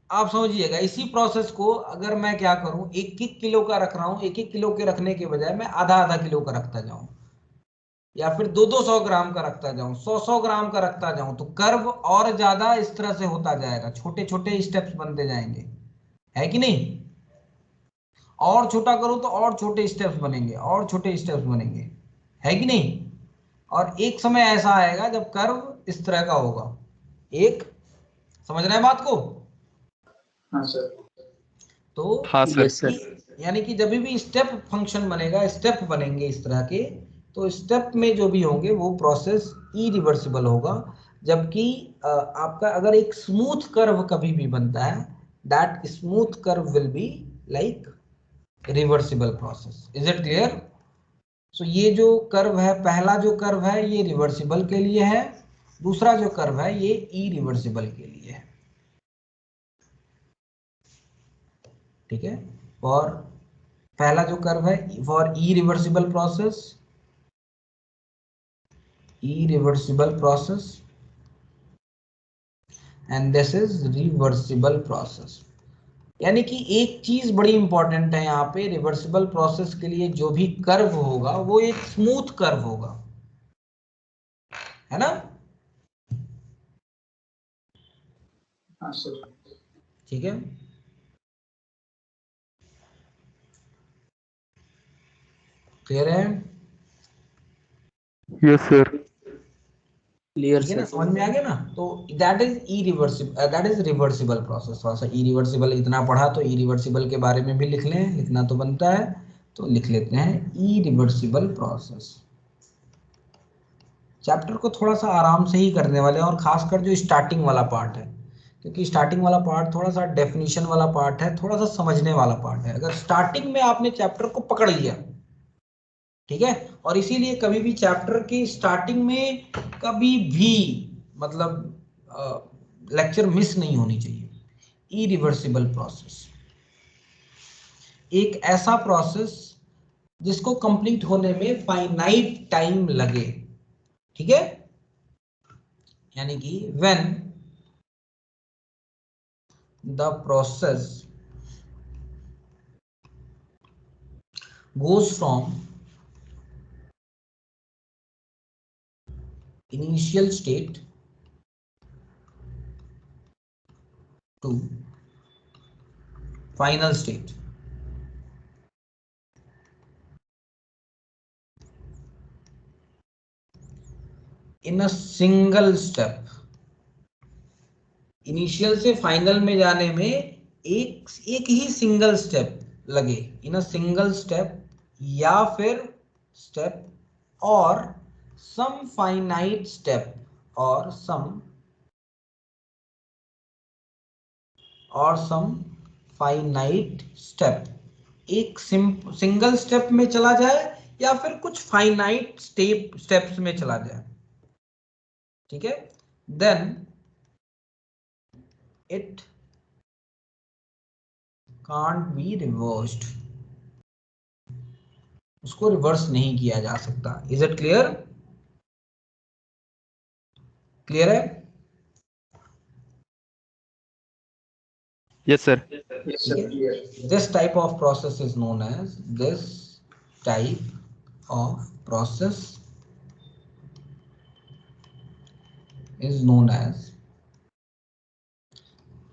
आप समझिएगा। इसी प्रोसेस को अगर मैं क्या करूं, 1-1 किलो का रख रहा हूं, 1-1 किलो के रखने के बजाय मैं आधा-आधा किलो का रखता जाऊं, या फिर 200-200 ग्राम का रखता जाऊं, 100-100 ग्राम का रखता जाऊं, तो कर्व और ज्यादा इस तरह से होता जाएगा, छोटे छोटे स्टेप्स बनते जाएंगे, है कि नहीं? और छोटा करूं तो और छोटे स्टेप्स बनेंगे, और छोटे स्टेप्स बनेंगे, है कि नहीं? और एक समय ऐसा आएगा जब कर्व इस तरह का होगा। एक समझ रहे हैं बात को? हाँ सर। तो हाँ सर। Yes, sir. यानी कि जब भी स्टेप फंक्शन बनेगा, स्टेप बनेंगे इस तरह के, तो स्टेप में जो भी होंगे वो प्रोसेस इरिवर्सिबल होगा। जबकि आपका अगर एक स्मूथ कर्व कभी भी बनता है, that smooth curve will be like reversible process. Is it clear? So ये जो कर्व है, पहला जो कर्व है ये रिवर्सिबल के लिए है, दूसरा जो कर्व है ये इरिवर्सिबल के लिए है। ठीक है? और पहला जो कर्व है for irreversible process, irreversible process, and this is reversible process. यानी कि एक चीज बड़ी इंपॉर्टेंट है यहाँ पे, रिवर्सिबल प्रोसेस के लिए जो भी कर्व होगा वो एक स्मूथ कर्व होगा, है ना? हाँ सर। ठीक है, क्लियर है? Yes sir. Clear, ठीक है ना, sir. समझ में आ गया ना? तो that is irreversible, that is reversible process. थोड़ा सा इरिवर्सिबल इतना पढ़ा तो इरिवर्सिबल के बारे में भी लिख लें, लिखना तो बनता है, तो लिख लेते हैं इरिवर्सिबल प्रोसेस। चैप्टर को थोड़ा सा आराम से ही करने वाले हैं, और खासकर जो स्टार्टिंग वाला पार्ट है, क्योंकि स्टार्टिंग वाला पार्ट थोड़ा सा डेफिनेशन वाला पार्ट है, थोड़ा सा समझने वाला पार्ट है। अगर स्टार्टिंग में आपने चैप्टर को पकड़ लिया, ठीक है, और इसीलिए कभी भी चैप्टर की स्टार्टिंग में कभी भी मतलब लेक्चर मिस नहीं होनी चाहिए। इरिवर्सिबल प्रोसेस एक ऐसा प्रोसेस जिसको कंप्लीट होने में फाइनाइट टाइम लगे, ठीक है? यानी कि when the process goes from initial state to final state in a single step। Initial से फाइनल में जाने में एक एक ही सिंगल स्टेप लगे, इन अ सिंगल स्टेप, या फिर स्टेप और सम फाइनाइट स्टेप, और सम फाइनाइट स्टेप, एक सिंगल स्टेप में चला जाए या फिर कुछ फाइनाइट स्टेप्स में चला जाए, ठीक है? Then it can't be reversed, उसको रिवर्स नहीं किया जा सकता। Is it clear? क्लियर है? Yes sir. Yes, sir. Clear. This type of process is known as, this type of process is known as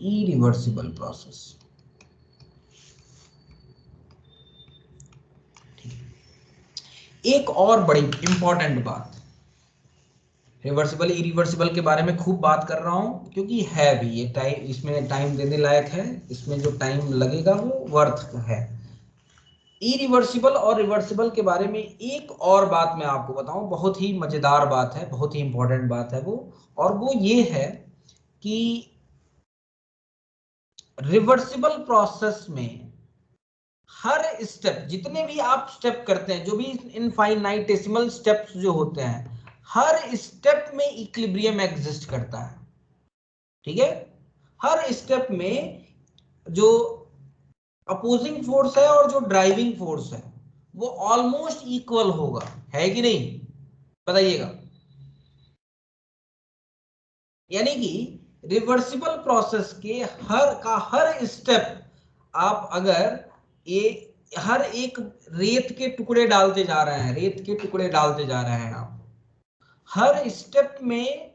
irreversible process. एक और बड़ी important बात, रिवर्सिबल इरिवर्सिबल के बारे में खूब बात कर रहा हूं क्योंकि है भी ये टाइम, इसमें टाइम देने लायक है, इसमें जो टाइम लगेगा वो वर्थ है। इरिवर्सिबल और रिवर्सिबल के बारे में एक और बात मैं आपको बताऊं, बहुत ही मजेदार बात है, बहुत ही इंपॉर्टेंट बात है वो, और वो ये है कि रिवर्सिबल प्रोसेस में हर स्टेप, जितने भी आप स्टेप करते हैं, जो भी इनफाइनाइटेसिमल स्टेप्स जो होते हैं, हर स्टेप में इक्विलिब्रियम एग्जिस्ट करता है। ठीक है? हर स्टेप में जो अपोजिंग फोर्स है और जो ड्राइविंग फोर्स है वो ऑलमोस्ट इक्वल होगा, है कि नहीं? बताइएगा। यानी कि रिवर्सिबल प्रोसेस के हर स्टेप आप अगर ये हर एक रेत के टुकड़े डालते जा रहे हैं, रेत के टुकड़े डालते जा रहे हैं आप, हर स्टेप में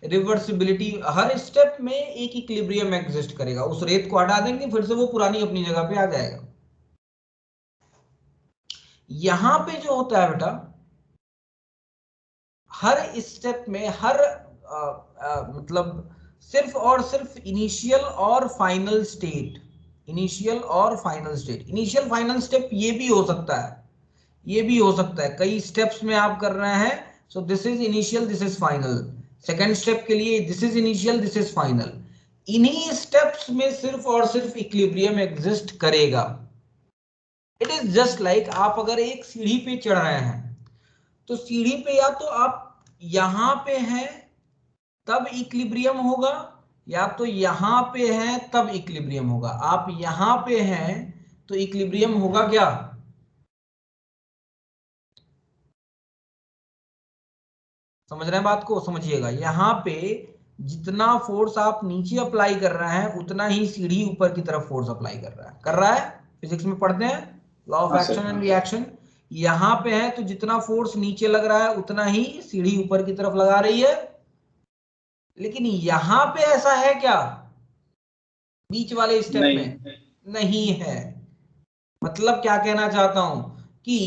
रिवर्सिबिलिटी, हर स्टेप में एक इक्विलिब्रियम एग्जिस्ट करेगा। उस रेत को हटा देंगे, फिर से वो पुरानी अपनी जगह पे आ जाएगा। यहां पे जो होता है बेटा, हर स्टेप में मतलब सिर्फ और सिर्फ इनिशियल और फाइनल स्टेट, इनिशियल और final state, initial final step ये भी हो सकता है, ये भी हो सकता है, कई स्टेप्स में आप कर रहे हैं, so this is initial, this is final. Second step के लिए this is initial, this is final. इन्हीं स्टेप्स में सिर्फ और सिर्फ इक्विलिब्रियम एग्जिस्ट करेगा। इट इज जस्ट लाइक आप अगर एक सीढ़ी पे चढ़ रहे हैं, तो सीढ़ी पे या तो आप यहां पे हैं तब इक्विलिब्रियम होगा, या तो यहां पे हैं तब इक्विलिब्रियम होगा। आप यहां पे हैं तो इक्विलिब्रियम होगा क्या? समझ रहे हैं बात को? समझिएगा, यहां पे जितना फोर्स आप नीचे अप्लाई कर रहे हैं उतना ही सीढ़ी ऊपर की तरफ फोर्स अप्लाई कर रहा है। फिजिक्स में पढ़ते हैं law of action and reaction. यहां पे है तो जितना फोर्स नीचे लग रहा है उतना ही सीढ़ी ऊपर की तरफ लगा रही है। लेकिन यहां पे ऐसा है क्या? बीच वाले स्टेप में नहीं है। मतलब क्या कहना चाहता हूं कि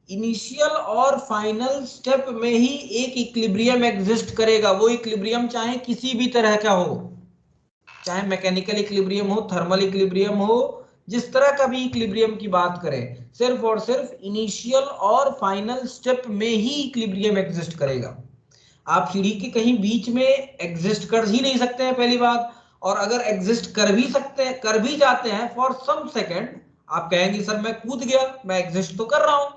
इनिशियल और फाइनल स्टेप में ही एक इक्विलिब्रियम एग्जिस्ट करेगा। वो इक्विलिब्रियम चाहे किसी भी तरह का हो, चाहे मैकेनिकल इक्विलिब्रियम हो, थर्मल इक्विलिब्रियम हो, जिस तरह का भी इक्विलिब्रियम की बात करें, सिर्फ और सिर्फ इनिशियल और फाइनल स्टेप में ही इक्विलिब्रियम एग्जिस्ट करेगा। आप सीढ़ी के कहीं बीच में एग्जिस्ट कर ही नहीं सकते हैं, पहली बात। और अगर एग्जिस्ट कर भी सकते हैं, कर भी जाते हैं फॉर सम सेकंड, आप कहेंगे सर मैं कूद गया, मैं एग्जिस्ट तो कर रहा हूं,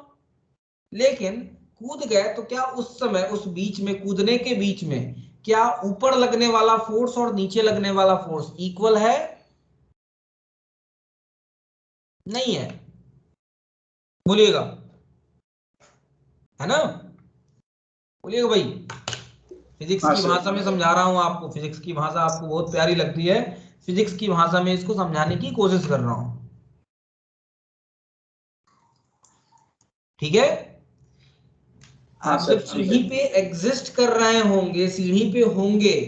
लेकिन कूद गए तो क्या उस समय, उस बीच में, कूदने के बीच में, क्या ऊपर लगने वाला फोर्स और नीचे लगने वाला फोर्स इक्वल है? नहीं है। बोलिएगा, है ना? बोलिएगा भाई। फिजिक्स की भाषा में समझा रहा हूं आपको, फिजिक्स की भाषा आपको बहुत प्यारी लगती है, फिजिक्स की भाषा में इसको समझाने की कोशिश कर रहा हूं। ठीक है? आप जब सीढ़ी पे एग्जिस्ट कर रहे होंगे, सीढ़ी पे होंगे,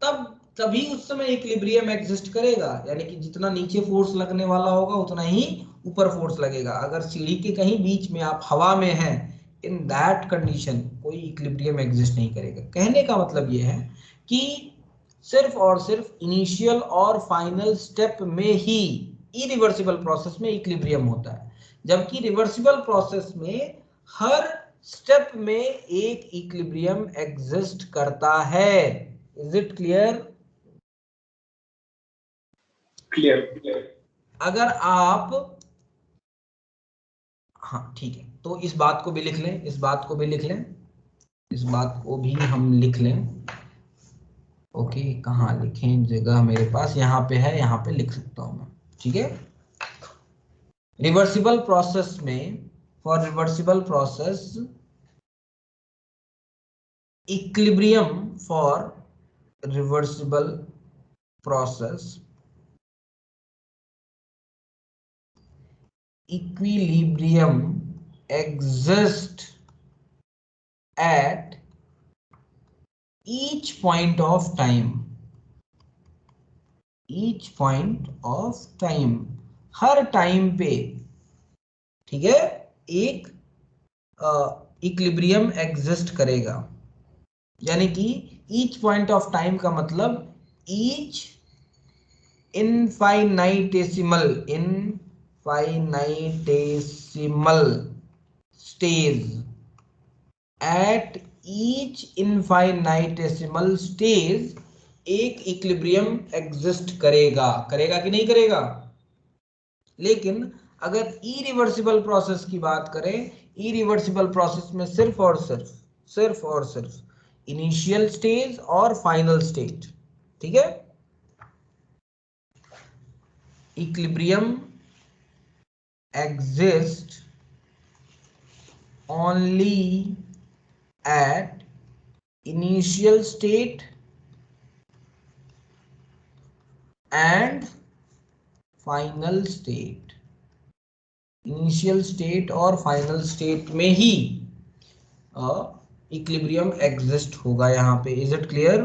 तब तभी उस समय इक्विलिब्रियम एग्जिस्ट करेगा। यानी कि जितना नीचे फोर्स लगने वाला होगा उतना ही ऊपर फोर्स लगेगा। अगर सीढ़ी के कहीं बीच में आप हवा में हैं, इन दैट कंडीशन कोई इक्विलिब्रियम एग्जिस्ट नहीं करेगा। कहने का मतलब यह है कि सिर्फ और सिर्फ इनिशियल और फाइनल स्टेप में ही इरिवर्सिबल प्रोसेस में इक्विलिब्रियम होता है, जबकि रिवर्सिबल प्रोसेस में हर स्टेप में एक इक्विलिब्रियम एग्जिस्ट करता है। Is it clear? क्लियर। अगर आप, हाँ ठीक है, तो इस बात को भी लिख लें, इस बात को भी लिख लें, इस बात को भी हम लिख लें। ओके, कहाँ लिखें? जगह मेरे पास यहाँ पे है, यहाँ पे लिख सकता हूं मैं। ठीक है, रिवर्सिबल प्रोसेस में, for reversible process, equilibrium for reversible process, equilibrium exists at each point of time, each point of time, her time पे, ठीक है, एक इक्विलिब्रियम एग्जिस्ट करेगा। यानी कि ईच पॉइंट ऑफ टाइम का मतलब each infinitesimal stage, at each infinitesimal stage एक इक्विलिब्रियम एग्जिस्ट करेगा। करेगा कि नहीं करेगा? लेकिन अगर इरिवर्सिबल प्रोसेस की बात करें, इरिवर्सिबल प्रोसेस में सिर्फ और सिर्फ इनिशियल स्टेज और फाइनल स्टेज, ठीक है। Equilibrium exist only at initial state and final state. Initial state और फाइनल स्टेट में ही इक्विलिब्रियम एग्जिस्ट होगा यहाँ पे। Is it clear?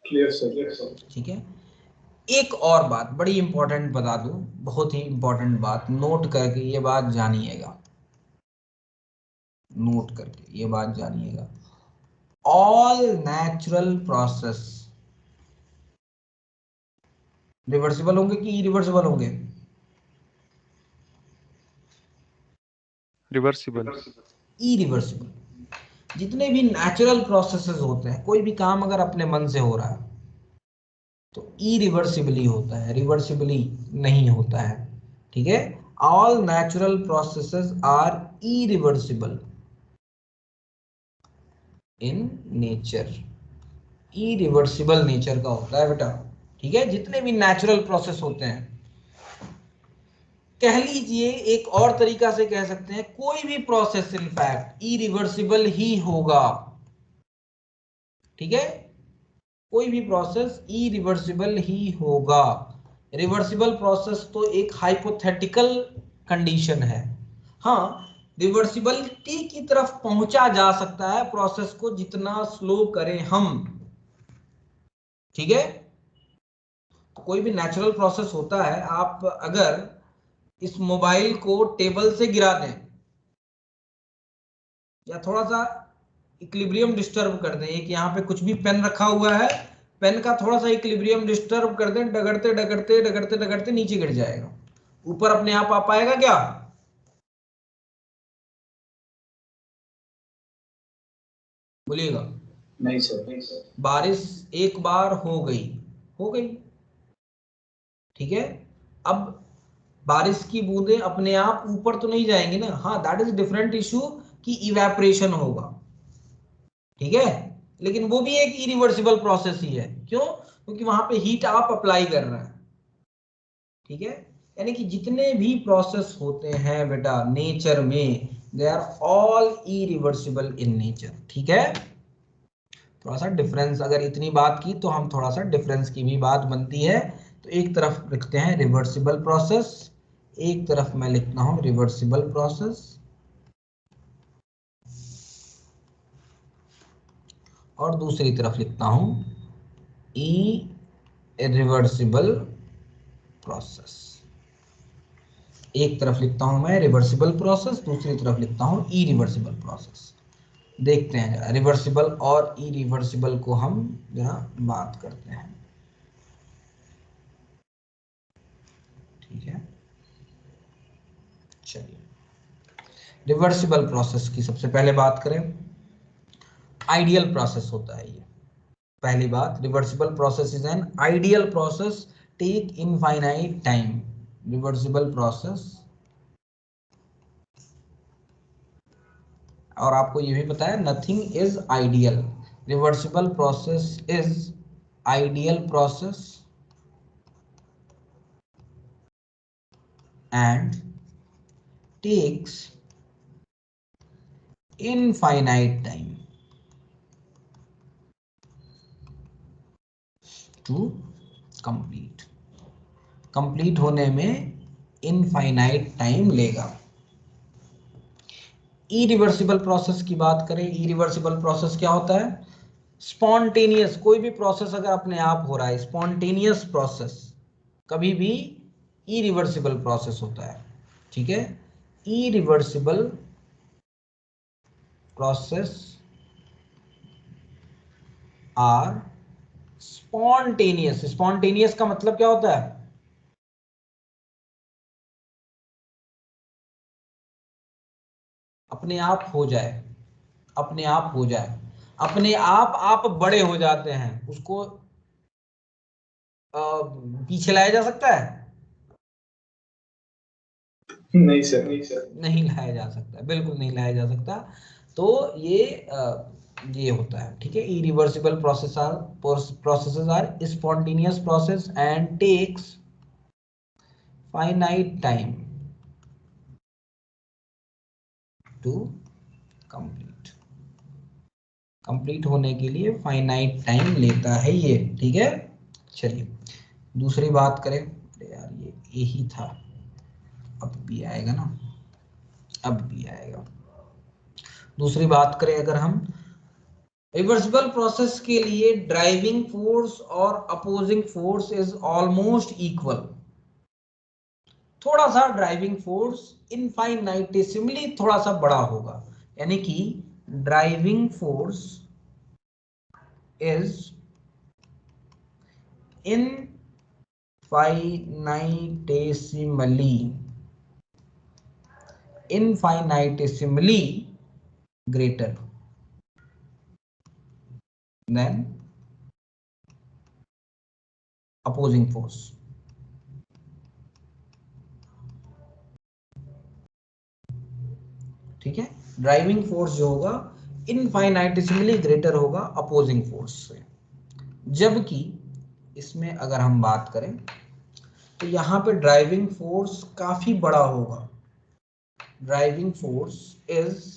Clear sir. ठीक है। एक और बात बड़ी इंपॉर्टेंट बता दूं, बहुत ही इंपॉर्टेंट बात, नोट करके ये बात जानिएगा, नोट करके ये बात जानिएगा। ऑल नेचुरल प्रोसेस रिवर्सिबल होंगे कि इरिवर्सिबल होंगे? रिवर्सिबल। इरिवर्सिबल। जितने भी नेचुरल प्रोसेसेस होते हैं, कोई भी काम अगर अपने मन से हो रहा है तो इरिवर्सिबली होता है, रिवर्सिबली नहीं होता है, ठीक है। All natural processes are irreversible in nature, irreversible nature का होता है बेटा, ठीक है। जितने भी नेचुरल प्रोसेस होते हैं, कह लीजिए एक और तरीका से कह सकते हैं, कोई भी प्रोसेस इनफैक्ट इरिवर्सिबल ही होगा, ठीक है। कोई भी प्रोसेस इरिवर्सिबल ही होगा। रिवर्सिबल प्रोसेस तो एक हाइपोथेटिकल कंडीशन है। हाँ, रिवर्सिबिलिटी की तरफ पहुंचा जा सकता है प्रोसेस को जितना स्लो करें हम, ठीक है। तो कोई भी नेचुरल प्रोसेस होता है, आप अगर इस मोबाइल को टेबल से गिरा दें या थोड़ा सा इक्विलिब्रियम डिस्टर्ब कर दें, एक यहाँ पे कुछ भी पेन रखा हुआ है, पेन का थोड़ा सा इक्विलिब्रियम डिस्टर्ब कर दें, डगरते डगरते डगरते डगरते नीचे गिर जाएगा। ऊपर अपने आप आ पाएगा क्या? बोलिएगा। नहीं सर। बारिश एक बार हो गई, हो गई, ठीक है। अब बारिश की बूंदें अपने आप ऊपर तो नहीं जाएंगी ना, हाँ, दैट इज डिफरेंट इशू कि इवेपोरेशन होगा, ठीक है। लेकिन वो भी एक इरिवर्सिबल प्रोसेस ही है। क्यों? क्योंकि वहां पे हीट आप अप्लाई कर रहे हैं, ठीक है। यानी कि जितने भी प्रोसेस होते हैं बेटा नेचर में, they are all irreversible in nature, ठीक है। थोड़ा सा डिफरेंस, अगर इतनी बात की तो हम थोड़ा सा डिफरेंस की भी बात बनती है। तो एक तरफ लिखते हैं रिवर्सिबल प्रोसेस, एक तरफ मैं लिखता हूं रिवर्सिबल प्रोसेस, और दूसरी तरफ लिखता हूं इरिवर्सिबल प्रोसेस। एक तरफ लिखता हूं मैं रिवर्सिबल प्रोसेस, दूसरी तरफ लिखता हूं इरिवर्सिबल प्रोसेस। देखते हैं जरा रिवर्सिबल और इरिवर्सिबल को हम जरा बात करते हैं, ठीक है। चलिए, रिवर्सिबल प्रोसेस की सबसे पहले बात करें। आइडियल प्रोसेस होता है ये। पहली बात, reversible process is an ideal process, take infinite time. Reversible process, और आपको ये भी पता है nothing is ideal. Reversible process is ideal process and takes infinite time to complete. Complete होने में इनफाइनाइट टाइम लेगा। इरिवर्सिबल प्रोसेस की बात करें, इरिवर्सिबल प्रोसेस क्या होता है? स्पॉन्टेनियस, कोई भी प्रोसेस अगर अपने आप हो रहा है, स्पॉन्टेनियस प्रोसेस कभी भी इरिवर्सिबल प्रोसेस होता है। ठीक है, irreversible process are spontaneous. Spontaneous का मतलब क्या होता है? अपने आप हो जाए, अपने आप हो जाए, अपने आप बड़े हो जाते हैं, उसको पीछे लाया जा सकता है? नहीं सर, नहीं सर। नहीं लाया जा सकता, बिल्कुल नहीं लाया जा सकता। तो ये होता है। ठीक है, irreversible processes are spontaneous process and takes finite time to complete. Complete होने के लिए फाइनाइट टाइम लेता है ये। ठीक है, चलिए दूसरी बात करें। यार ये यही था, अब भी आएगा ना, अब भी आएगा। दूसरी बात करें अगर हम, रिवर्सिबल प्रोसेस के लिए ड्राइविंग फोर्स और opposing force is almost equal. थोड़ा सा ड्राइविंग फोर्स इनफाइनाइटेसिमली थोड़ा सा बड़ा होगा, यानी कि driving force is infinitesimally greater than opposing force। ठीक है, ड्राइविंग फोर्स जो होगा इनफाइनाइटेसिमली ग्रेटर होगा अपोजिंग फोर्स से। जबकि इसमें अगर हम बात करें तो यहां पे ड्राइविंग फोर्स काफी बड़ा होगा। Driving force is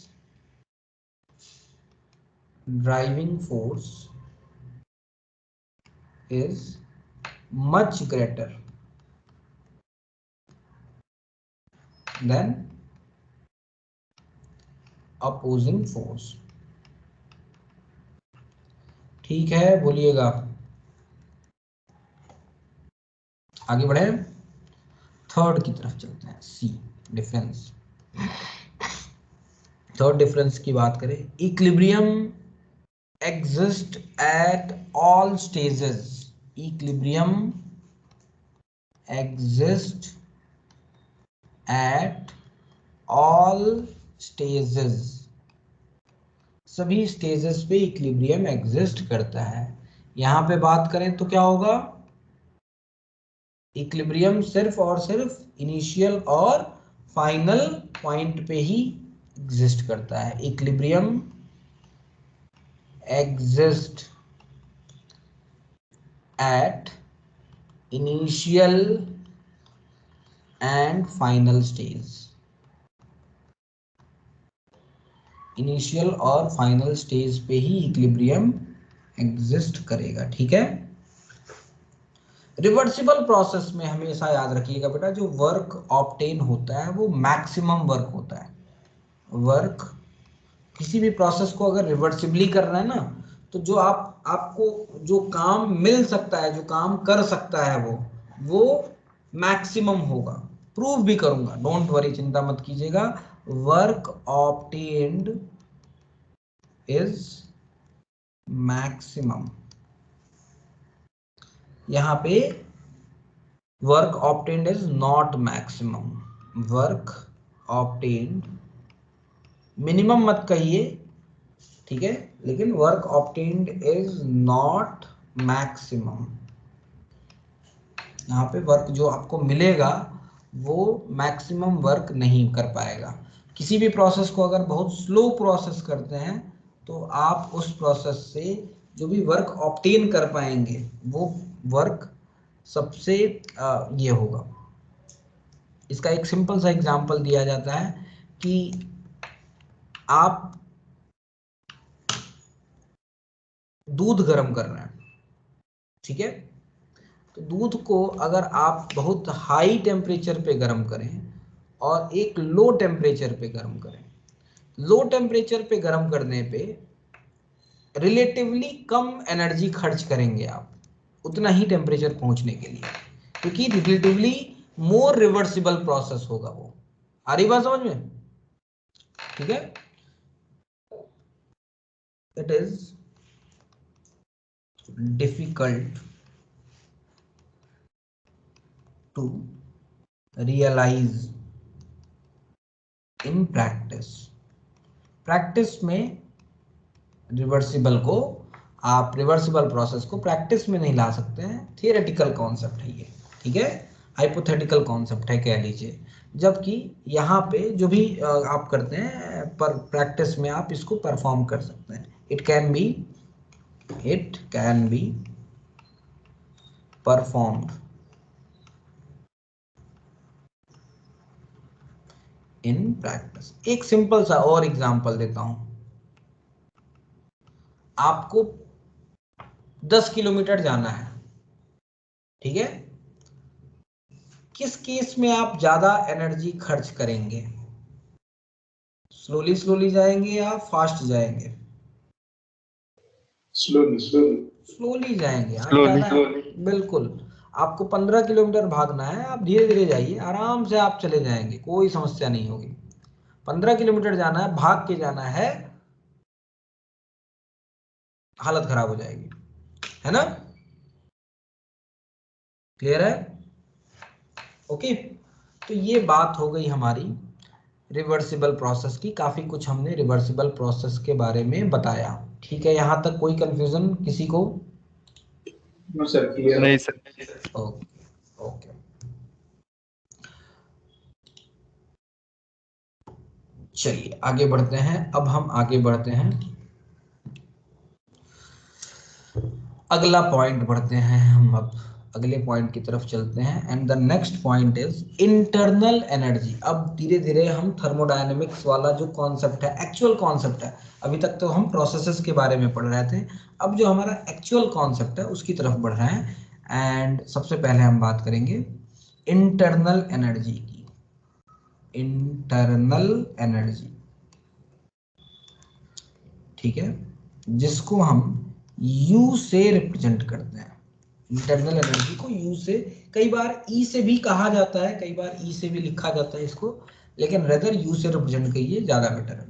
much greater than opposing force। ठीक है, बोलिएगा। आगे बढ़े, थर्ड की तरफ चलते हैं, सी डिफरेंस। थर्ड डिफरेंस की बात करें, equilibrium exist at all stages. Equilibrium exist at all stages. सभी स्टेजेस पे इक्विलिब्रियम एग्जिस्ट करता है। यहां पे बात करें तो क्या होगा? इक्विलिब्रियम सिर्फ और सिर्फ इनिशियल और फाइनल पॉइंट पे ही एग्जिस्ट करता है। Equilibrium exist at initial and final stage. Initial और फाइनल स्टेज पे ही इक्विलिब्रियम एग्जिस्ट करेगा। ठीक है, रिवर्सिबल प्रोसेस में हमेशा याद रखिएगा बेटा, जो वर्क ऑब्टेन होता है वो मैक्सिमम वर्क होता है। वर्क, किसी भी प्रोसेस को अगर रिवर्सिबली करना है ना, तो जो आपको जो काम मिल सकता है, जो काम कर सकता है, वो मैक्सिमम होगा। प्रूव भी करूंगा, डोंट वरी, चिंता मत कीजिएगा। Work obtained is maximum. यहां पे work obtained is not maximum. Work obtained, minimum मत कहिए, ठीक है, लेकिन work obtained is not maximum. यहाँ पे वर्क जो आपको मिलेगा वो मैक्सिमम वर्क नहीं कर पाएगा। किसी भी प्रोसेस को अगर बहुत स्लो प्रोसेस करते हैं तो आप उस प्रोसेस से जो भी वर्क ऑब्टेन कर पाएंगे वो वर्क सबसे ये होगा, इसका एक सिंपल सा एग्जांपल दिया जाता है कि आप दूध गर्म कर रहे हैं, ठीक है, तो दूध को अगर आप बहुत हाई टेम्परेचर पे गर्म करें और एक लो टेम्परेचर पे गर्म करें, लो टेम्परेचर पे गर्म करने पे रिलेटिवली कम एनर्जी खर्च करेंगे आप उतना ही टेम्परेचर पहुंचने के लिए, क्योंकि रिलेटिवली मोर रिवर्सिबल प्रोसेस होगा वो। आ रही बात समझ में? ठीक है, it is difficult to realise in practice. Practice में रिवर्सिबल को, आप रिवर्सिबल प्रोसेस को प्रैक्टिस में नहीं ला सकते हैं, थियोरेटिकल कॉन्सेप्ट है ये, ठीक है, हाइपोथेटिकल कॉन्सेप्ट है कह लीजिए। जबकि यहाँ पे जो भी आप करते हैं पर प्रैक्टिस में आप इसको परफॉर्म कर सकते हैं। It can be performed in practice. एक सिंपल सा और एग्जांपल देता हूं, आपको 10 किलोमीटर जाना है, ठीक है, किस केस में आप ज्यादा एनर्जी खर्च करेंगे? स्लोली स्लोली जाएंगे या फास्ट जाएंगे? स्लोली स्लोली स्लोली जाएंगे। आप Slowly. ज्यादा, बिल्कुल, आपको 15 किलोमीटर भागना है, आप धीरे धीरे जाइए, आराम से आप चले जाएंगे, कोई समस्या नहीं होगी। 15 किलोमीटर जाना है, भाग के जाना है, हालत खराब हो जाएगी, है ना? क्लियर है? ओके, तो ये बात हो गई हमारी रिवर्सिबल प्रोसेस की। काफी कुछ हमने रिवर्सिबल प्रोसेस के बारे में बताया, ठीक है? यहां तक कोई कंफ्यूजन किसी को? No sir, clear. नहीं सर। ओके ओके, चलिए आगे बढ़ते हैं। अब हम आगे बढ़ते हैं, अगला पॉइंट बढ़ते हैं हम, अब अगले पॉइंट की तरफ चलते हैं। And the next point is internal energy. अब धीरे धीरे हम थर्मोडायनेमिक्स वाला जो कॉन्सेप्ट है, एक्चुअल कॉन्सेप्ट है, अभी तक तो हम प्रोसेसेस के बारे में पढ़ रहे थे, अब जो हमारा एक्चुअल कॉन्सेप्ट है उसकी तरफ बढ़ रहे हैं। एंड सबसे पहले हम बात करेंगे इंटरनल एनर्जी की। इंटरनल एनर्जी, ठीक है, जिसको हम U से रिप्रेजेंट करते हैं। इंटरनल एनर्जी को U से, कई बार E से भी कहा जाता है, कई बार E से भी लिखा जाता है इसको, लेकिन रेदर U से रिप्रेजेंट करिए, ज्यादा बेटर है।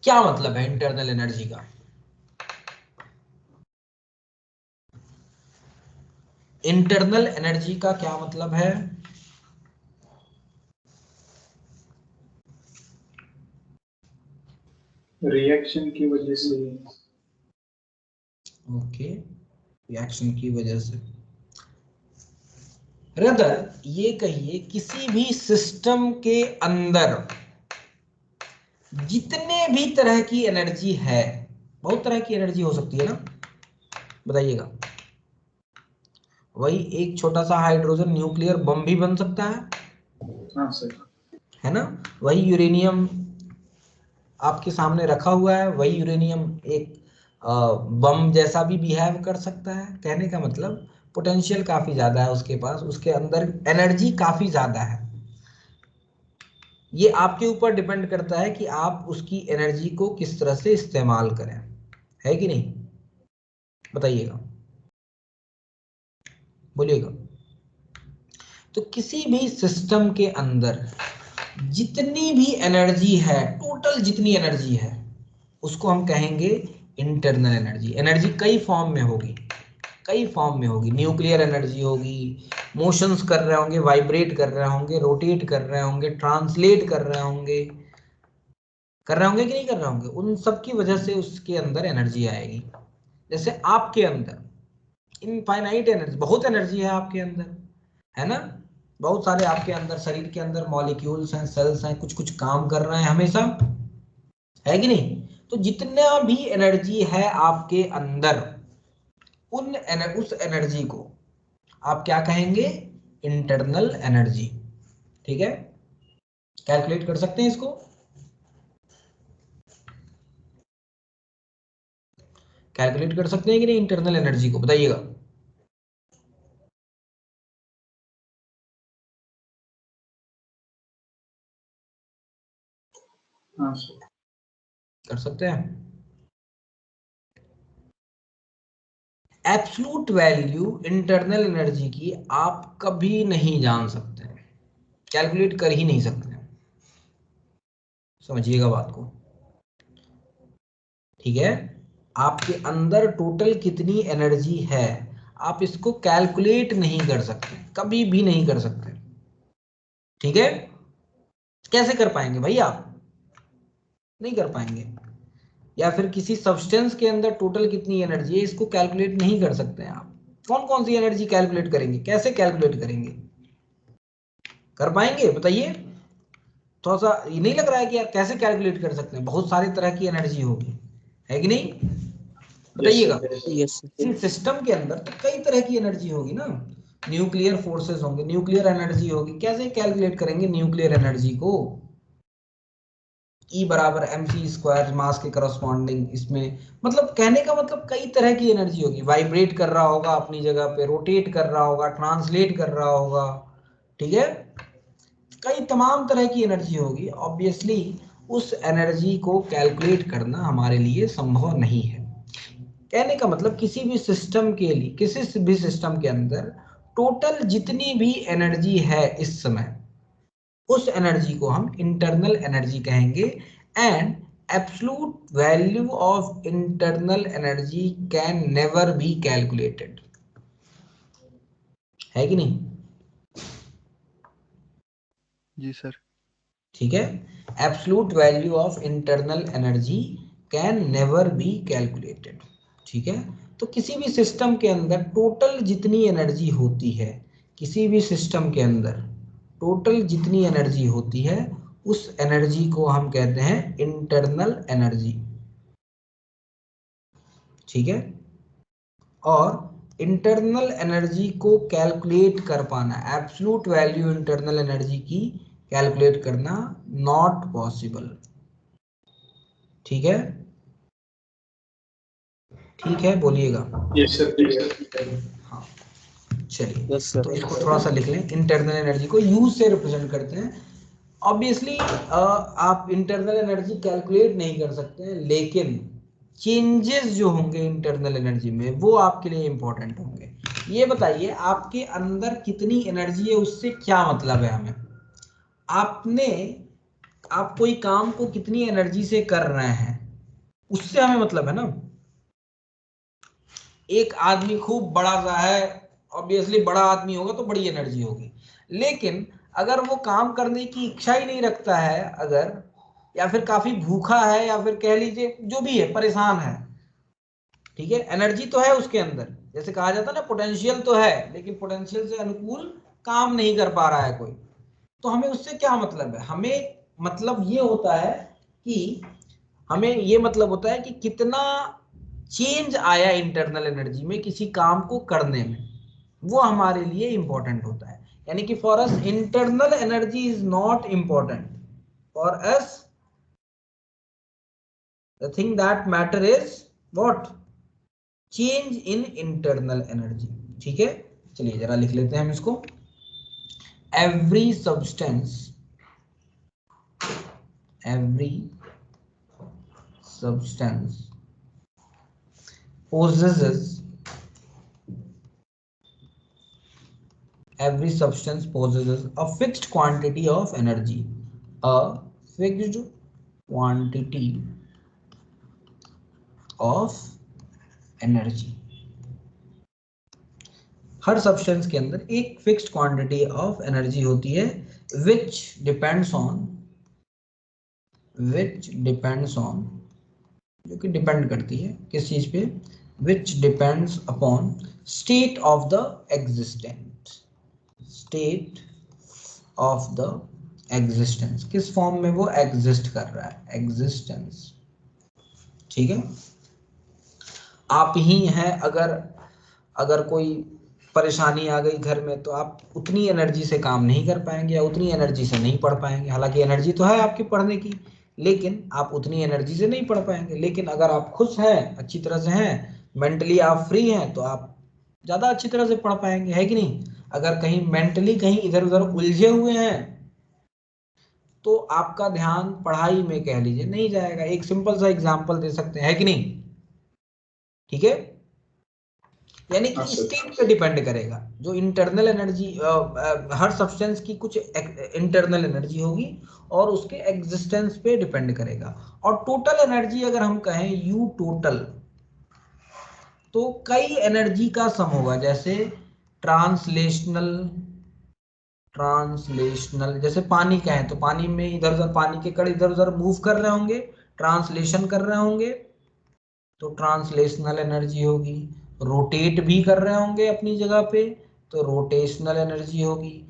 क्या मतलब है इंटरनल एनर्जी का? इंटरनल एनर्जी का क्या मतलब है? रिएक्शन की वजह से। ओके, रिएक्शन की वजह से, रेदर ये कहिए किसी भी सिस्टम के अंदर जितने भी तरह की एनर्जी है, बहुत तरह की एनर्जी हो सकती है ना, बताइएगा। वही एक छोटा सा हाइड्रोजन न्यूक्लियर बम भी बन सकता है हाँ सर। है ना? वही यूरेनियम आपके सामने रखा हुआ है, वही यूरेनियम एक बम जैसा भी बिहेव कर सकता है। कहने का मतलब पोटेंशियल काफी ज्यादा है उसके पास, उसके अंदर एनर्जी काफी ज्यादा है। ये आपके ऊपर डिपेंड करता है कि आप उसकी एनर्जी को किस तरह से इस्तेमाल करें, है कि नहीं? बताइएगा, बोलिएगा। तो किसी भी सिस्टम के अंदर जितनी भी एनर्जी है, टोटल जितनी एनर्जी है, उसको हम कहेंगे इंटरनल एनर्जी। एनर्जी कई फॉर्म में होगी, कई फॉर्म में होगी। न्यूक्लियर एनर्जी होगी, मोशंस कर रहे होंगे, वाइब्रेट कर रहे होंगे, रोटेट कर रहे होंगे, ट्रांसलेट कर रहे होंगे, कर रहे होंगे कि नहीं कर रहे होंगे, उन सब की वजह से उसके अंदर एनर्जी आएगी। जैसे आपके अंदर इनफाइनाइट एनर्जी, बहुत एनर्जी है आपके अंदर, है ना? बहुत सारे आपके अंदर, शरीर के अंदर मॉलिक्यूल्स हैं, सेल्स हैं, कुछ कुछ काम कर रहे हैं हमेशा, है कि नहीं? तो जितना भी एनर्जी है आपके अंदर, उस एनर्जी को आप क्या कहेंगे? Internal energy. ठीक है, कैलकुलेट कर सकते हैं इसको। कैलकुलेट कर सकते हैं कि नहीं इंटरनल एनर्जी को, बताइएगा। हाँ सर। कर सकते हैं। एब्सोल्यूट वैल्यू इंटरनल एनर्जी की आप कभी नहीं जान सकते, कैलकुलेट कर ही नहीं सकते, समझिएगा बात को। ठीक है, आपके अंदर टोटल कितनी एनर्जी है आप इसको कैलकुलेट नहीं कर सकते, कभी भी नहीं कर सकते। ठीक है, कैसे कर पाएंगे भाई आप, नहीं कर पाएंगे। या फिर किसी सब्सटेंस के अंदर टोटल कितनी एनर्जी है इसको कैलकुलेट नहीं कर सकते हैं आप। कौन कौन सी एनर्जी कैलकुलेट करेंगे, कैसे कैलकुलेट करेंगे, कर पाएंगे बताइए। थोड़ा सा ये नहीं लग रहा है कि यार कैसे कैलकुलेट कर सकते हैं, बहुत सारी तरह की एनर्जी होगी, है कि नहीं, यस बताइएगा। सर। Yes, sir. इस सिस्टम के अंदर तो कई तरह की एनर्जी होगी ना, न्यूक्लियर फोर्सेस होंगे, न्यूक्लियर एनर्जी होगी, कैसे कैलकुलेट करेंगे न्यूक्लियर एनर्जी को। E बराबर mc² मास के करस्पॉन्डिंग इसमें, मतलब कहने का मतलब कई तरह की एनर्जी होगी, वाइब्रेट कर रहा होगा अपनी जगह पे, रोटेट कर रहा होगा, ट्रांसलेट कर रहा होगा, ठीक है, कई तमाम तरह की एनर्जी होगी। ऑब्वियसली उस एनर्जी को कैलकुलेट करना हमारे लिए संभव नहीं है। कहने का मतलब किसी भी सिस्टम के लिए, किसी भी सिस्टम के अंदर टोटल जितनी भी एनर्जी है इस समय, उस एनर्जी को हम इंटरनल एनर्जी कहेंगे। And absolute value of internal energy can never be calculated, है कि नहीं। जी सर। ठीक है, absolute value of internal energy can never be calculated. ठीक है, तो किसी भी सिस्टम के अंदर टोटल जितनी एनर्जी होती है, किसी भी सिस्टम के अंदर टोटल जितनी एनर्जी होती है उस एनर्जी को हम कहते हैं इंटरनल एनर्जी। ठीक है, और इंटरनल एनर्जी को कैलकुलेट कर पाना, एब्सोल्यूट वैल्यू इंटरनल एनर्जी की कैलकुलेट करना नॉट पॉसिबल। ठीक है, ठीक है बोलिएगा। Yes sir, clear. हाँ, चलिए, Yes, sir. तो इसको थोड़ा सा लिख लें, इंटरनल एनर्जी को यूज से रिप्रेजेंट करते हैं। ऑब्वियसली आप इंटरनल एनर्जी कैलकुलेट नहीं कर सकते हैं, लेकिन चेंजेस जो होंगे इंटरनल एनर्जी में वो आपके लिए इंपॉर्टेंट होंगे। ये बताइए आपके अंदर कितनी एनर्जी है, उससे क्या मतलब है हमें। आपने, आप कोई काम को कितनी एनर्जी से कर रहे हैं उससे हमें मतलब है ना। एक आदमी खूब बड़ा सा है, ऑब्वियसली बड़ा आदमी होगा तो बड़ी एनर्जी होगी, लेकिन अगर वो काम करने की इच्छा ही नहीं रखता है अगर, या फिर काफी भूखा है, या फिर कह लीजिए जो भी है परेशान है, ठीक है, एनर्जी तो है उसके अंदर, जैसे कहा जाता है ना पोटेंशियल तो है, लेकिन पोटेंशियल से अनुकूल काम नहीं कर पा रहा है कोई, तो हमें उससे क्या मतलब है, हमें मतलब ये होता है कि, हमें ये मतलब होता है कि कितना चेंज आया इंटरनल एनर्जी में किसी काम को करने में, वो हमारे लिए इंपॉर्टेंट होता है। यानी कि for us internal energy is not important, for us the thing that matter is what, change in internal energy. ठीक है, चलिए जरा लिख लेते हैं हम इसको। Every substance, every substance possesses, every substance possesses a fixed quantity of energy, a fixed quantity of energy। Her substance के अंदर एक फिक्स्ड क्वांटिटी ऑफ एनर्जी होती है, which depends on, जो कि डिपेंड करती है किस चीज पे, which depends upon state of the existent, state of the existence, किस फॉर्म में वो एग्जिस्ट कर रहा है, एग्जिस्टेंस। ठीक है, आप ही हैं, अगर कोई परेशानी आ गई घर में, तो आप उतनी एनर्जी से काम नहीं कर पाएंगे या उतनी एनर्जी से नहीं पढ़ पाएंगे। हालांकि एनर्जी तो है आपकी पढ़ने की, लेकिन आप उतनी एनर्जी से नहीं पढ़ पाएंगे। लेकिन अगर आप खुश हैं, अच्छी तरह से हैं, मेंटली आप फ्री हैं, तो आप ज़्यादा अच्छी तरह से पढ़ पाएंगे, है कि नहीं। अगर कहीं मेंटली कहीं इधर उधर उलझे हुए हैं तो आपका ध्यान पढ़ाई में कह लीजिए नहीं जाएगा। एक सिंपल सा एग्जांपल दे सकते हैं, है कि नहीं। ठीक है, यानी कि स्टेट पे डिपेंड करेगा। जो इंटरनल एनर्जी, हर सब्सटेंस की कुछ इंटरनल एनर्जी होगी और उसके एग्जिस्टेंस पे डिपेंड करेगा। और टोटल एनर्जी अगर हम कहें यू टोटल, तो कई एनर्जी का सम होगा। जैसे ट्रांसलेशनल जैसे पानी का है, तो पानी में इधर उधर पानी के कण इधर उधर मूव कर रहे होंगे, ट्रांसलेशन कर रहे होंगे, तो ट्रांसलेशनल एनर्जी होगी। रोटेट भी कर रहे होंगे अपनी जगह पे, तो रोटेशनल एनर्जी होगी।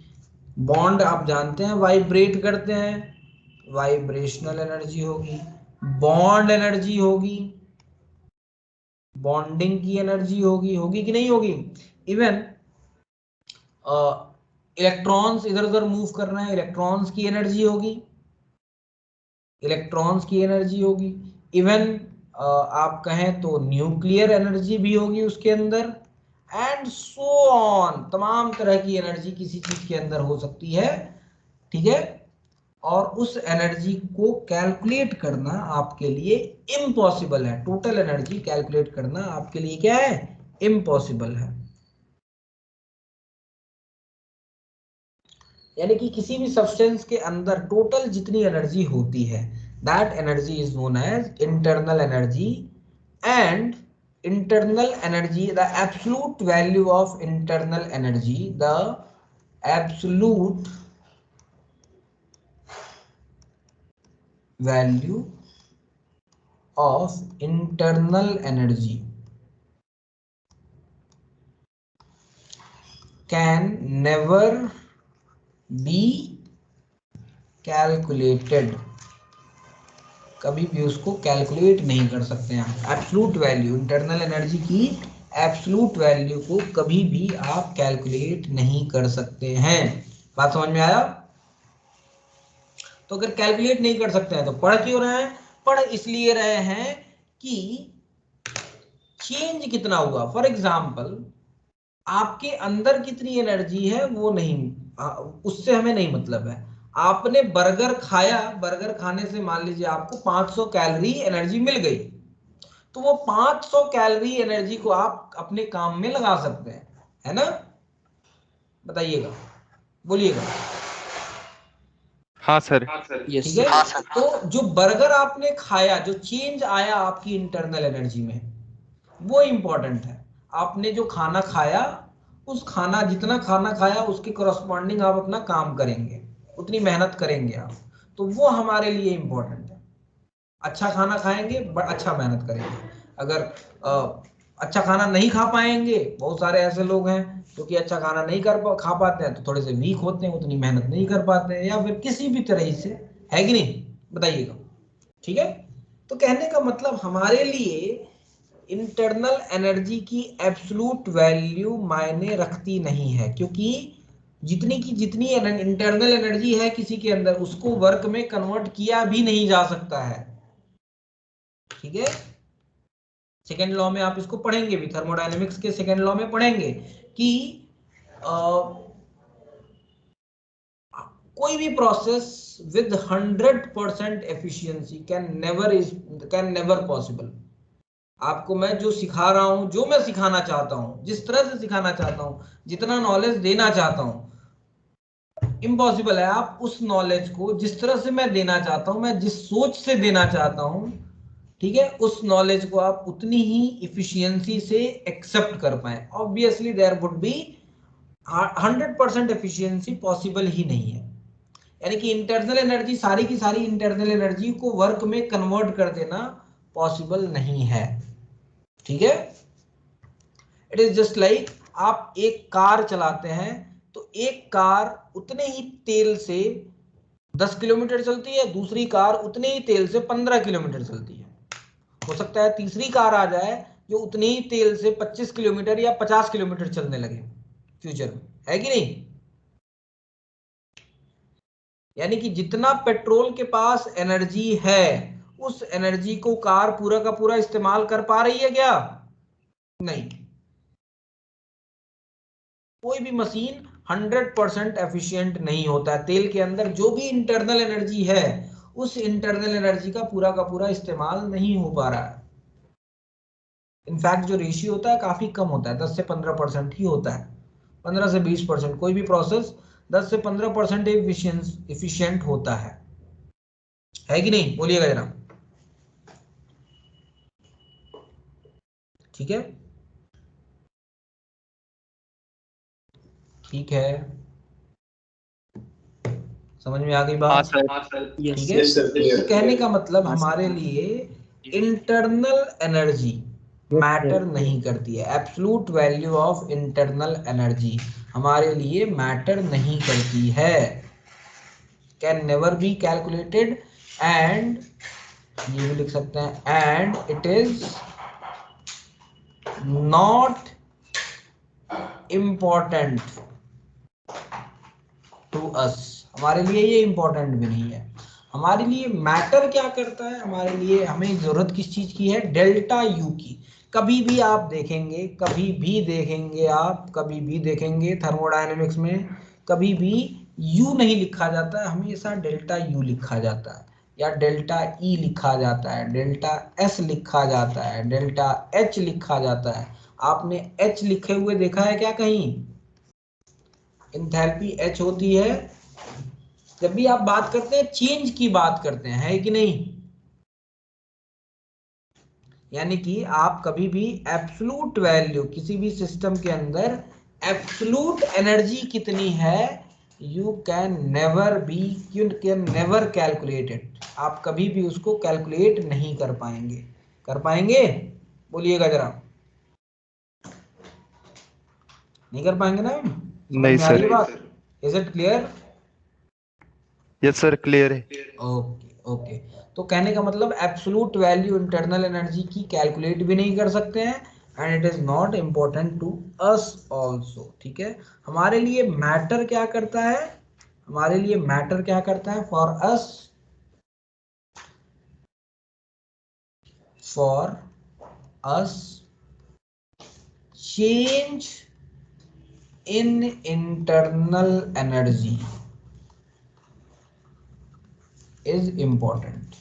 बॉन्ड आप जानते हैं वाइब्रेट करते हैं, वाइब्रेशनल एनर्जी होगी। बॉन्ड एनर्जी होगी, बॉन्डिंग की एनर्जी होगी कि नहीं होगी। इवन इलेक्ट्रॉन्स इधर उधर मूव कर रहे हैं, इलेक्ट्रॉन्स की एनर्जी होगी, इलेक्ट्रॉन्स की एनर्जी होगी। इवन आप कहें तो न्यूक्लियर एनर्जी भी होगी उसके अंदर, एंड सो ऑन। तमाम तरह की एनर्जी किसी चीज के अंदर हो सकती है, ठीक है। और उस एनर्जी को कैलकुलेट करना आपके लिए इम्पॉसिबल है। टोटल एनर्जी कैलकुलेट करना आपके लिए क्या है, इम्पॉसिबल है। यानी कि किसी भी सब्सटेंस के अंदर टोटल जितनी एनर्जी होती है, that energy is known as internal energy. And internal energy, the absolute value of internal energy, the absolute value of internal energy can never be calculated. कभी भी उसको कैलकुलेट नहीं कर सकते हैं। एब्सोल्यूट वैल्यू, इंटरनल एनर्जी की absolute value को कभी भी आप कैलकुलेट नहीं कर सकते हैं। बात समझ में आया। तो अगर कैलकुलेट नहीं कर सकते हैं तो पढ़ क्यों रहे हैं, पढ़ इसलिए रहे हैं कि चेंज कितना हुआ। फॉर एग्जाम्पल, आपके अंदर कितनी एनर्जी है वो नहीं, उससे हमें नहीं मतलब है। आपने बर्गर खाया, बर्गर खाने से मान लीजिए आपको 500 कैलोरी एनर्जी मिल गई, तो वो 500 कैलोरी एनर्जी को आप अपने काम में लगा सकते हैं, है ना। बताइएगा, बोलिएगा। हाँ सर। यस ठीक है। सर। तो जो बर्गर आपने खाया, जो चेंज आया आपकी इंटरनल एनर्जी में, वो इंपॉर्टेंट है। आपने जो खाना खाया, उस खाना जितना खाना खाया उसके करस्पॉन्डिंग आप अपना काम करेंगे, उतनी मेहनत करेंगे आप, तो वो हमारे लिए इंपॉर्टेंट है। अच्छा खाना खाएंगे, अच्छा मेहनत करेंगे। अगर अच्छा खाना नहीं खा पाएंगे, बहुत सारे ऐसे लोग हैं जो कि अच्छा खाना नहीं खा पाते हैं, तो थोड़े से वीक होते हैं, उतनी मेहनत नहीं कर पाते हैं, या फिर किसी भी तरह से, है कि नहीं, बताइएगा। ठीक है। तो कहने का मतलब हमारे लिए इंटरनल एनर्जी की एब्सोल्यूट वैल्यू मायने रखती नहीं है, क्योंकि जितनी की जितनी इंटरनल एनर्जी है किसी के अंदर, उसको वर्क में कन्वर्ट किया भी नहीं जा सकता है। ठीक है। सेकेंड लॉ में आप इसको पढ़ेंगे भी, थर्मोडायनेमिक्स के सेकेंड लॉ में पढ़ेंगे कि कोई भी process with 100% efficiency can never possible. आपको मैं जो सिखा रहा हूं, जो मैं सिखाना चाहता हूं, जिस तरह से सिखाना चाहता हूं, जितना नॉलेज देना चाहता हूं, इम्पॉसिबल है। आप उस नॉलेज को जिस तरह से मैं देना चाहता हूं, मैं जिस सोच से देना चाहता हूं, ठीक है, उस नॉलेज को आप उतनी ही इफिशियंसी से एक्सेप्ट कर पाए। Obviously there would be 100% efficiency possible ही नहीं है। यानी कि इंटरनल एनर्जी, सारी की सारी इंटरनल एनर्जी को वर्क में कन्वर्ट कर देना पॉसिबल नहीं है। ठीक है। इट इज जस्ट लाइक आप एक कार चलाते हैं, तो एक कार उतने ही तेल से 10 किलोमीटर चलती है, दूसरी कार उतने ही तेल से 15 किलोमीटर चलती है। हो सकता है तीसरी कार आ जाए जो उतने ही तेल से 25 किलोमीटर या 50 किलोमीटर चलने लगे। फ्यूचर में, है कि नहीं? यानी कि जितना पेट्रोल के पास एनर्जी है उस एनर्जी को कार पूरा का पूरा इस्तेमाल कर पा रही है क्या? नहीं। कोई भी मशीन 100% एफिशिएंट नहीं होता है। तेल के अंदर जो भी इंटरनल एनर्जी है उस इंटरनल एनर्जी का पूरा इस्तेमाल नहीं हो पा रहा है। इनफैक्ट जो रेशियो होता है काफी कम होता है, 10 से 15% ही होता है, 15 से 20%। कोई भी प्रोसेस 10 से 15% एफिशिएंट होता है कि नहीं? बोलिएगा जरा। ठीक है, ठीक है, समझ में आ गई हाँ बात? सर। ठीक है। Yes, sir. Clear. तो कहने का मतलब हमारे लिए इंटरनल एनर्जी मैटर नहीं करती है। Absolute value of internal energy हमारे लिए मैटर नहीं करती है, can never be calculated and, ये भी लिख सकते हैं, and it is not important to us. हमारे लिए ये इंपॉर्टेंट भी नहीं है। हमारे लिए मैटर क्या करता है? हमारे लिए हमें जरूरत किस चीज की है? डेल्टा यू की। कभी भी आप देखेंगे, कभी भी देखेंगे थर्मोडायनेमिक्स में कभी भी यू नहीं लिखा जाता है, हमेशा डेल्टा यू लिखा जाता है, या डेल्टा ई लिखा जाता है, डेल्टा एस लिखा जाता है, डेल्टा एच लिखा जाता है। आपने एच लिखे हुए देखा है क्या कहीं? इंथैल्पी एच होती है जब भी आप बात करते हैं, चेंज की बात करते हैं, है कि नहीं? यानी कि आप कभी भी एब्सोल्यूट वैल्यू किसी भी सिस्टम के अंदर एब्सोल्यूट एनर्जी कितनी है, you can never calculate it. आप कभी भी उसको कैलकुलेट नहीं कर पाएंगे। कर पाएंगे? बोलिएगा जरा। नहीं कर पाएंगे ना? नहीं sir. Is it clear? Yes sir, clear है। Okay okay. तो कहने का मतलब एब्सोल्यूट वैल्यू इंटरनल एनर्जी की कैलकुलेट भी नहीं कर सकते हैं, and it is not important to us also. ठीक है। हमारे लिए मैटर क्या करता है? हमारे लिए मैटर क्या करता है? For us change in internal energy is important.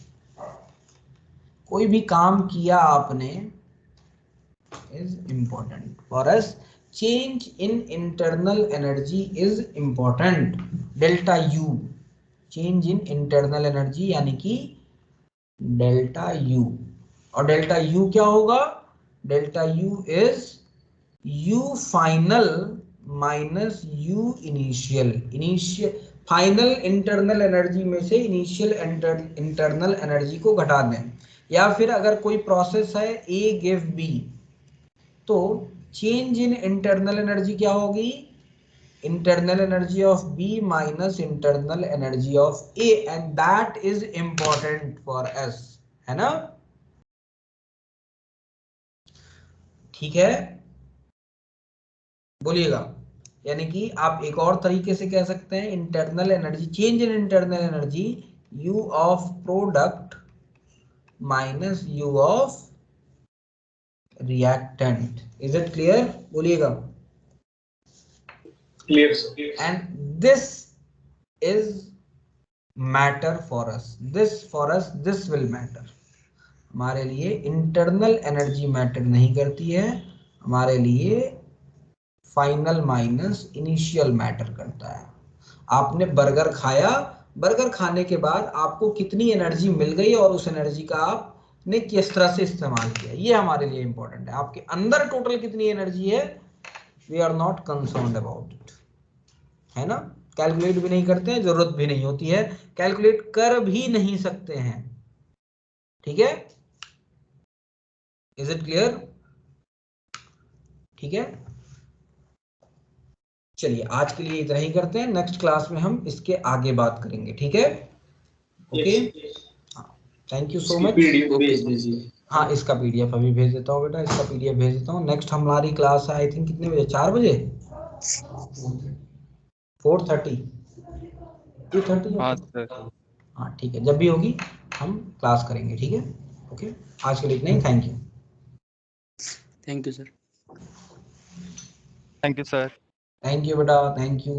कोई भी काम किया आपने, is important for us, change in internal energy is important, delta u, change in internal energy यानी कि डेल्टा u। और डेल्टा u क्या होगा? Delta u is u final minus u initial final internal energy में से initial internal energy को घटा दें। या फिर अगर कोई प्रोसेस है A गिव B, तो चेंज इन इंटरनल एनर्जी क्या होगी? Internal energy of B minus internal energy of A, and that is important for us, है ना? ठीक है, बोलिएगा। यानी कि आप एक और तरीके से कह सकते हैं, internal energy, change in internal energy you of product minus you of reactant. Is it clear? बोलिएगा। Clear, sir. And this is matter for us, this will matter। हमारे लिए इंटरनल एनर्जी मैटर नहीं करती है, हमारे लिए फाइनल माइनस इनिशियल मैटर करता है। आपने बर्गर खाया, बर्गर खाने के बाद आपको कितनी एनर्जी मिल गई और उस एनर्जी का आपने किस तरह से इस्तेमाल किया, ये हमारे लिए इंपॉर्टेंट है। आपके अंदर टोटल कितनी एनर्जी है, we are not concerned about it, है ना? कैलकुलेट भी नहीं करते हैं, जरूरत भी नहीं होती है, कैलकुलेट कर भी नहीं सकते हैं। ठीक है, इज इट क्लियर? ठीक है, चलिए आज के लिए इतना ही करते हैं, नेक्स्ट क्लास में हम इसके आगे बात करेंगे। ठीक है, okay, thank you so much. PDF भेज दीजिए। हाँ, इसका PDF अभी भेज देता हूँ बेटा, इसका PDF भेज देता हूँ। नेक्स्ट हमारी क्लास है आई थिंक कितने बजे? 4 बजे। 4:30 2:30 हाँ सर। हाँ ठीक है, जब भी होगी हम क्लास करेंगे, ठीक है। ओके, आज के लिए इतना ही, thank you. Thank you sir. Thank you sir. Thank you बेटा, थैंक यू।